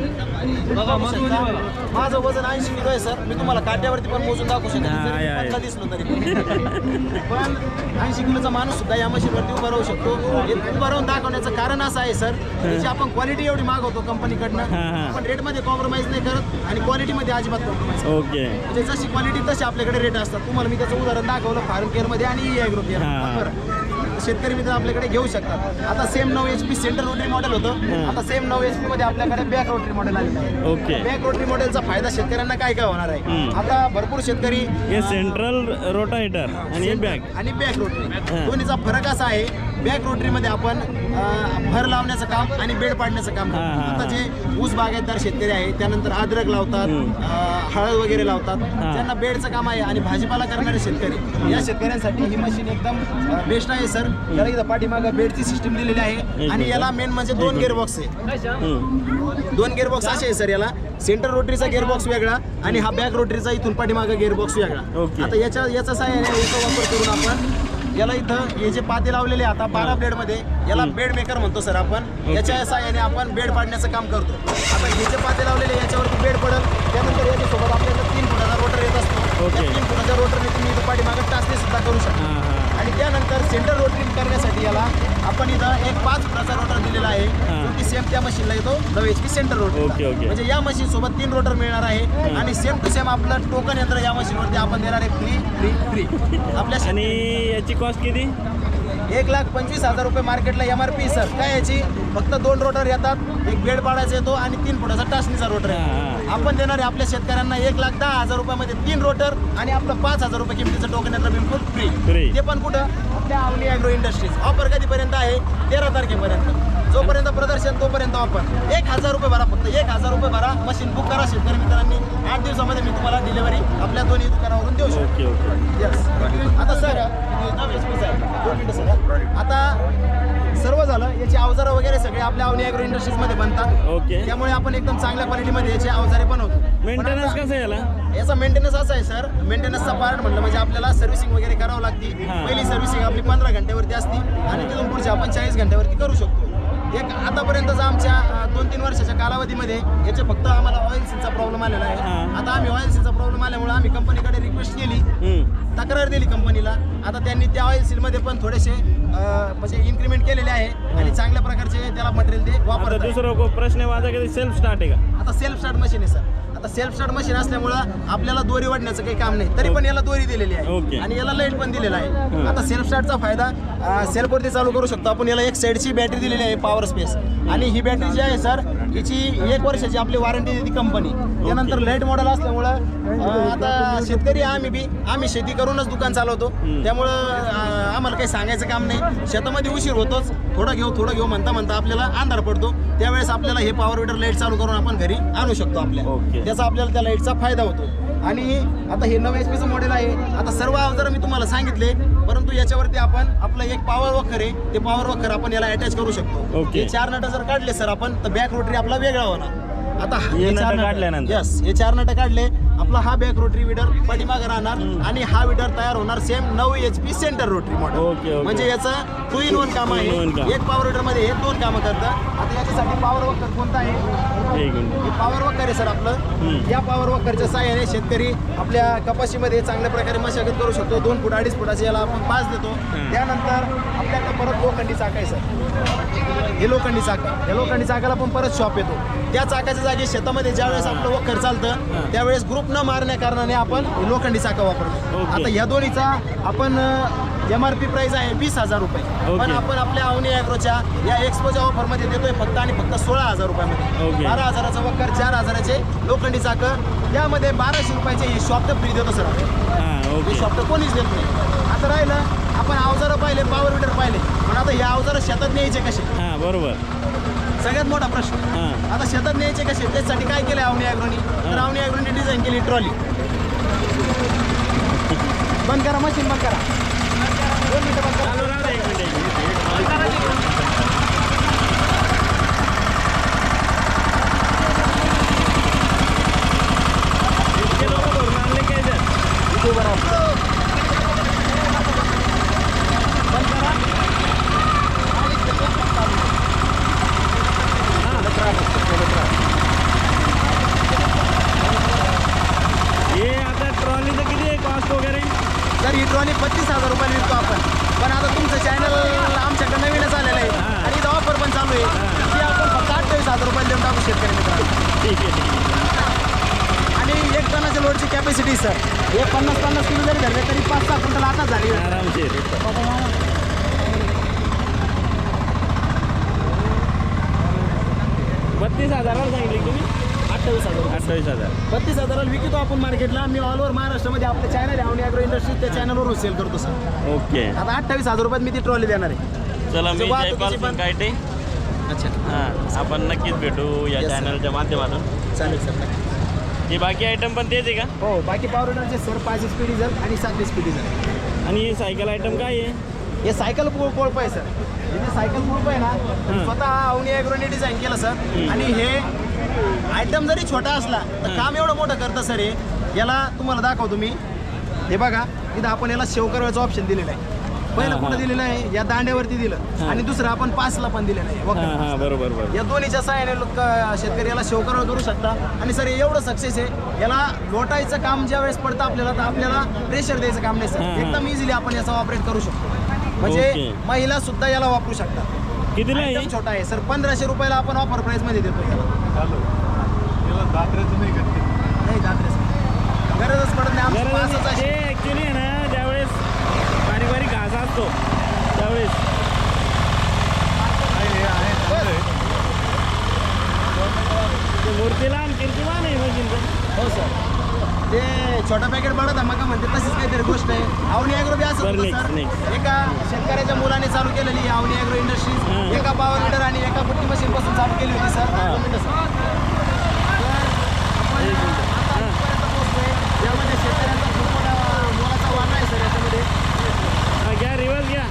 माझं वजन 80 किलो आहे सर. मी तुम्हाला काट्यावरती पण मोजून दाखवू शकतो दिसलो तरी पण 80 किलोचा माणूस सुद्धा या मशीनवरती उभा राहू शकतो. हे उभा राहून दाखवण्याचं कारण असं आहे सर त्याची आपण क्वालिटी एवढी मागवतो कंपनीकडनं. आपण रेटमध्ये कॉम्प्रोमाइज नाही करत आणि क्वालिटीमध्ये अजिबात कॉम्प्रोमाइज. ओके. म्हणजे जशी क्वालिटी तशी आपल्याकडे रेट असतात. तुम्हाला मी त्याचं उदाहरण दाखवलं फार्म केअरमध्ये आणि ॲग्रो केअर. शेतकरी मित्र आपल्याकडे घेऊ शकतात. आता same 9 HP centre rotary model होतं. आता सेम 9 HP मध्ये आपल्याकडे बॅक रोटरी मॉडेल आलेलं आहे. ओके. बॅक रोटरी मॉडेलचा फायदा शेतकऱ्यांना काय काय होणार आहे. आता भरपूर शेतकरी हे सेंट्रल रोटावेटर आणि बॅक रोटरी दोन्हीचा फरक असा आहे. बॅक रोटरीमध्ये आपण भर लावण्याचं काम आणि बेड पाडण्याचं काम करतो. आता जे ऊस बागायतदार शेतकरी आहे त्यानंतर अद्रक लावतात, हळद वगैरे लावतात, त्यांना बेडचं काम आहे आणि भाजीपाला करणारे शेतकरी या शेतकऱ्यांसाठी ही मशीन एकदम बेस्ट आहे सर. याला इथं पाठीमागं बेडची सिस्टीम दिलेली आहे आणि याला मेन म्हणजे 2 गिअरबॉक्स आहे. 2 गिअरबॉक्स असे आहे सर. याला सेंटर रोटरीचा गिअरबॉक्स वेगळा आणि हा बॅक रोटरीचा इथून पाठीमागं गिअरबॉक्स वेगळा. आता याचा साहाय्याने याचा वापर करून आपण याला इथं हे जे पाते लावलेले आता 12 ब्लेडमध्ये याला बेड मेकर म्हणतो सर आपण. याच्या साहाय्याने आपण बेड पाडण्याचं काम करतो. आता हे जे पाते लावलेले याच्यावरती बेड पडेल. त्यानंतर याच्यासोबत आपल्याला 3 फुटाचा रोटर येत असतो. 3 फुटाच्या रोटरने तुम्ही इथं पाठीमागं टाचणी सुद्धा करू शकता. आणि त्यानंतर सेंटर रोटरिंग करण्यासाठी याला आपण इथं एक 5 फुटाचा रोटर दिलेला आहे. जो की सेम त्या मशीनला येतो 9 HP सेंटर रोटर. म्हणजे या मशीन सोबत 3 रोटर मिळणार आहे आणि सेम टू सेम आपलं टोकन यंत्र या मशीनवरती आपण देणार आहे फ्री आपल्या. आणि याची कॉस्ट किती? 1,25,000 रुपये मार्केटला MRP सर. काय याची फक्त 2 रोटर येतात, एक बेड पाडायचा येतो आणि 3 फुटाचा टाचणीचा रोटर आहे. आपण देणार आहे आपल्या शेतकऱ्यांना 1,10,000 रुपयामध्ये 3 रोटर आणि आपलं 5,000 रुपये किमतीचं टोकन यंत्र बिलकुल फ्री. ते पण कुठं आपल्या अवनी ॲग्रो इंडस्ट्रीज. ऑफर कधीपर्यंत आहे 13 तारखेपर्यंत. जोपर्यंत प्रदर्शन तोपर्यंत ऑफर. 1,000 रुपये भरा, फक्त 1,000 रुपये भरा. मशीन बुक करा शेतकरी मित्रांनी. 8 दिवसामध्ये मी तुम्हाला डिलिव्हरी आपल्या दोन्ही दुकानावरून देऊ शकतो. यस. आता सर 9 HP आहे. 2 मिनिटं सर. आता सर्व झालं. याची अवजारं वगैरे सगळे आपल्या अवनी ॲग्रो इंडस्ट्रीजमध्ये बनतात. ओके. त्यामुळे आपण एकदम चांगल्या क्वालिटीमध्ये याची अवजारे बनवतो. मेंटेनन्स कसं आहे याला? याचा मेंटेनन्स असा आहे सर. मेंटेनन्सचा पार्ट म्हटलं म्हणजे आपल्याला सर्व्हिसिंग वगैरे करावं लागते. पहिली सर्व्हिसिंग आपली 15 घंट्यावरती असते आणि तिथून पुढची आपण 40 घंट्यावरती करू शकतो. एक आतापर्यंतचा आमच्या 2-3 वर्षाच्या कालावधीमध्ये याचे फक्त आम्हाला ऑइल सीलचा प्रॉब्लेम आलेला आहे. आता आम्ही ऑइल सीलचा प्रॉब्लेम आल्यामुळे आम्ही कंपनीकडे रिक्वेस्ट केली, तक्रार दिली कंपनीला. आता त्यांनी त्या ऑइल सीलमध्ये पण थोडेसे म्हणजे इन्क्रीमेंट केलेले आहे आणि चांगल्या प्रकारचे त्याला मटेरियल ते वापरतात. दुसरा प्रश्न आहे माझा की सेल्फ स्टार्ट आहे का? आता सेल्फ स्टार्ट मशीन आहे सर. आता सेल्फ स्टार्ट मशीन असल्यामुळं आपल्याला दोरी वाढण्याचं काही काम नाही, तरी पण याला दोरी दिलेली आहे आणि याला लाईट पण दिलेला आहे. आता सेल्फ स्टार्टचा फायदा सेल्फवरती चालू करू शकतो आपण. याला एक साईडची बॅटरी दिलेली आहे पॉवर स्पेस, आणि ही बॅटरी जी आहे सर हिची 1 वर्षाची आपली वॉरंटी देते कंपनी. त्यानंतर लाईट मॉडेल असल्यामुळं आता शेतकरी आम्ही शेती करूनच दुकान चालवतो, त्यामुळं आम्हाला काही सांगायचं काम नाही. शेतामध्ये उशीर होतोच, थोडं घेऊ म्हणता आपल्याला अंधार पडतो, त्यावेळेस आपल्याला हे पॉवर मीटर लाईट चालू करून आपण घरी आणू शकतो आपल्या. त्याचा आपल्याला त्या लाईटचा फायदा होतो. आणि आता हे 9 HP मॉडेल आहे. आता सर्व अवजार मी तुम्हाला सांगितले, परंतु याच्यावरती आपण आपलं एक पॉवर वॉकर आहे, ते पॉवर वॉकर आपण याला अटॅच करू शकतो. हे 4 नट जर काढले सर आपण तर बॅक रोटरी आपला वेगळा होणार. आता हे 4 नट काढल्यानंतर हे 4 नट काढले, आपला हा बॅक रोटरी विडर पाठीमागे राहणार आणि हा विडर तयार होणार same 9 HP centre rotary model. म्हणजे याचं 2 in 1 काम आहे. एक पॉवर विडर मध्ये हे 2 कामं करतं. आता याच्यासाठी पॉवर वॉकर कोणता आहे? हे पॉवर वॉकर आहे सर आपलं. या पॉवर वॉकरच्या सहाय्याने शेतकरी आपल्या कपाशीमध्ये चांगल्या प्रकारे मशागत करू शकतो. 2 फूट 2.5 फुटाचे याला आपण पास देतो. त्यानंतर आपल्याकडे परत लोखंडी चाक आहे सर. हे लोखंडी चाक, या लोखंडी चाकाला पण परत शॉप येतो. त्या चाकाच्या जागी शेतामध्ये ज्यावेळेस आपलं वखर चालतं त्यावेळेस ग्रुप न मारण्या कारणाने आपण लोखंडी चाका वापरतो. आता ह्या दोन्हीचा आपण MRP प्राइस आहे 20,000 रुपये, पण आपण आपल्या अवनी ॲग्रोच्या या एक्सपोच्या ऑफरमध्ये देतोय फक्त आणि फक्त 16,000 रुपयामध्ये. 12,000चं वखर, 4,000चे लोखंडी चाकं, यामध्ये 1,200 रुपयाचे हे शॉप तर फ्री देतो सर. हे शॉप तर कोणीच देत नाही. आता राहिलं आपण अवजारं पाहिले, पॉवर विडर पाहिले, पण आता या अवजारं शेतात न्यायचे कसे? बरोबर, सगळ्यात मोठा प्रश्न. आता शेतात न्यायचे कसे? त्यासाठी काय केलं अवनी ॲग्रोनी? तर अवनी ॲग्रोनी डिझाईन केली ट्रॉली. बंद करा मशीन, बंद करा. 2 मिनिटं बंद करा. हे आता ट्रॉलीचं किती आहे कॉस्ट वगैरे? सर ही ट्रॉली 35,000 रुपयाला विकतो आपण, पण आता तुमचं चॅनल आमच्याकडे नवीनच आलेलं आहे आणि इथं ऑफर पण चालू आहे. ती आपण फक्त 28,000 रुपयाला देऊन टाकू शेतकरी मित्रांनो. ठीक आहे. आणि 1 टनाच्या लोडची कॅपॅसिटी सर हे 50-50 किलो जरी धरले तरी 5-6 क्विंटल आता झाली आरामशीर. 32,000 सांगितली तुम्ही? 28,000. 32,000 विकतो आपण मार्केटला. मी ऑल ओव्हर महाराष्ट्रामध्ये आपलं चॅनल आहे अवनी ॲग्रो इंडस्ट्रीज, त्या चॅनलवरून सेल करतो सर. ओके. आता 28,000 रुपयात मी ती ट्रॉली देणार आहे. चला, मी जयपाल सिंग कायटे. अच्छा, हां, आपण नक्कीच भेटू या चॅनलच्या माध्यमातून. चालेल सर. हे बाकी आयटम पण तेच आहे का? हो, बाकी पॉवर विडरचे सर 5 HP डिझेल आणि 7 HP डिझेल. आणि सायकल आयटम काय आहे? हे सायकल कोळप आहे सर. हे जे सायकल कोळप आहे ना, स्वतः अवनी ॲग्रोने डिझाईन केलं सर. आणि हे आयटम जरी छोटा असला तर काम एवढं मोठं करतं सर. हे याला तुम्हाला दाखवतो मी. हे बघा, इथं आपण याला सेव्ह करायचं ऑप्शन दिलेलं आहे. पहिलं कुठं दिलेलं आहे? या दांड्यावरती दिलं, आणि दुसरं आपण 5ला पण दिलेलं आहे. बरोबर. या दोन्हीच्या सहाय्याने शेतकरी याला सेव्ह करू शकता. आणि सर एवढं सक्सेस आहे, याला लोटायचं काम ज्या वेळेस पडतं आपल्याला, तर आपल्याला प्रेशर द्यायचं काम नाही सर. एकदम इझिली आपण याचा ऑपरेट करू शकतो. म्हणजे महिला सुद्धा याला वापरू शकतात. कितीला आहे? एकदम छोटा आहे सर. 1,500 रुपयाला आपण ऑफर प्राइस मध्ये देतो याला. नाही, दात्रेचं गरजच पडत नाही. ते ॲक्च्युली आहे ना, ज्यावेळेस बारीक बारीक घास असतो त्यावेळेस मूर्तीला आणि कीर्तिमान आहे मशीनचं. हो सर, ते छोटा पॅकेट बडा धमाका म्हणते तशीच काहीतरी गोष्ट आहे. अवनी ॲग्रो बी असं होतं सर. एका शेतकऱ्याच्या मुलाने चालू केलेली अवनी ॲग्रो इंडस्ट्रीज. एका पॉवर विडर आणि एका बुट्टी मशीन पासून चालू केली होती सर. यामध्ये शेतकऱ्यांचा खूप मोठा मोलाचा वाटा आहे सर याच्यामध्ये. घ्या, रिवर्स घ्या.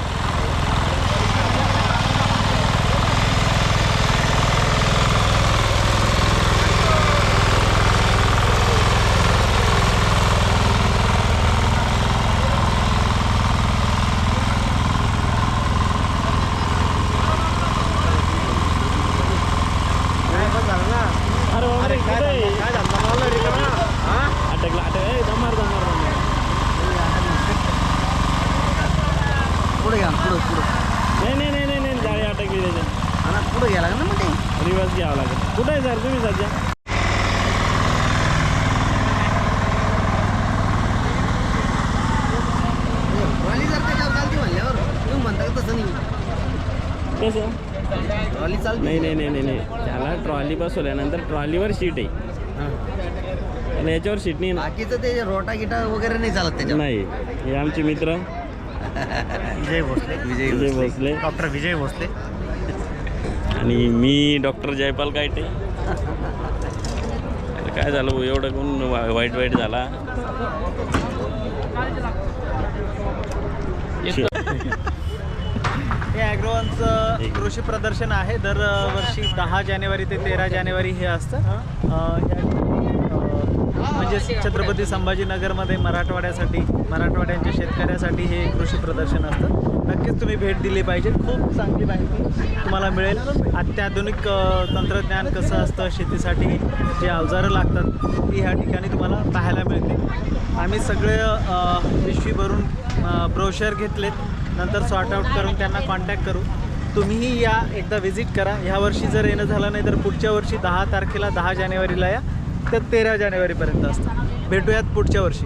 कुठं आहे सर तुम्ही सध्या? ट्रॉली जर त्याच्यावर चालते म्हणल्यावर तुम्ही म्हणता का तसं नाही? कसं? ट्रॉली चालते. नाही त्याला ट्रॉली बसवल्यानंतर ट्रॉलीवर सीट आहे आणि याच्यावर सीट नाही ना. बाकीचं ते रोटा गिटा वगैरे नाही चालत त्याच्यावर. नाही. हे आमचे मित्र विजय भोसले डॉक्टर विजय भोसले. आणि मी डॉक्टर जयपाल कायटे. काय झालं भाऊ, एवढं कोण वाईट झाला? हे ॲग्रोवनचं कृषी प्रदर्शन आहे. दरवर्षी 10 जानेवारी ते 13 जानेवारी हे असतं. म्हणजे छत्रपती संभाजीनगरमध्ये मराठवाड्यांच्या शेतकऱ्यासाठी हे कृषी प्रदर्शन असतं. नक्कीच तुम्ही भेट दिली पाहिजे. खूप चांगली माहिती तुम्हाला मिळेल. अत्याधुनिक तंत्रज्ञान कसं असतं, शेतीसाठी जे अवजारं लागतात ती ह्या ठिकाणी तुम्हाला पाहायला मिळतील. आम्ही सगळे पिशवी भरून ब्रोशर घेतलेत. नंतर सॉर्ट आऊट करून त्यांना कॉन्टॅक्ट करू. तुम्हीही या, एकदा व्हिजिट करा. ह्या वर्षी जर येणं झालं नाही तर पुढच्या वर्षी 10 तारखेला 10 जानेवारीला या. तर 13 जानेवारीपर्यंत असतं. भेटूयात पुढच्या वर्षी.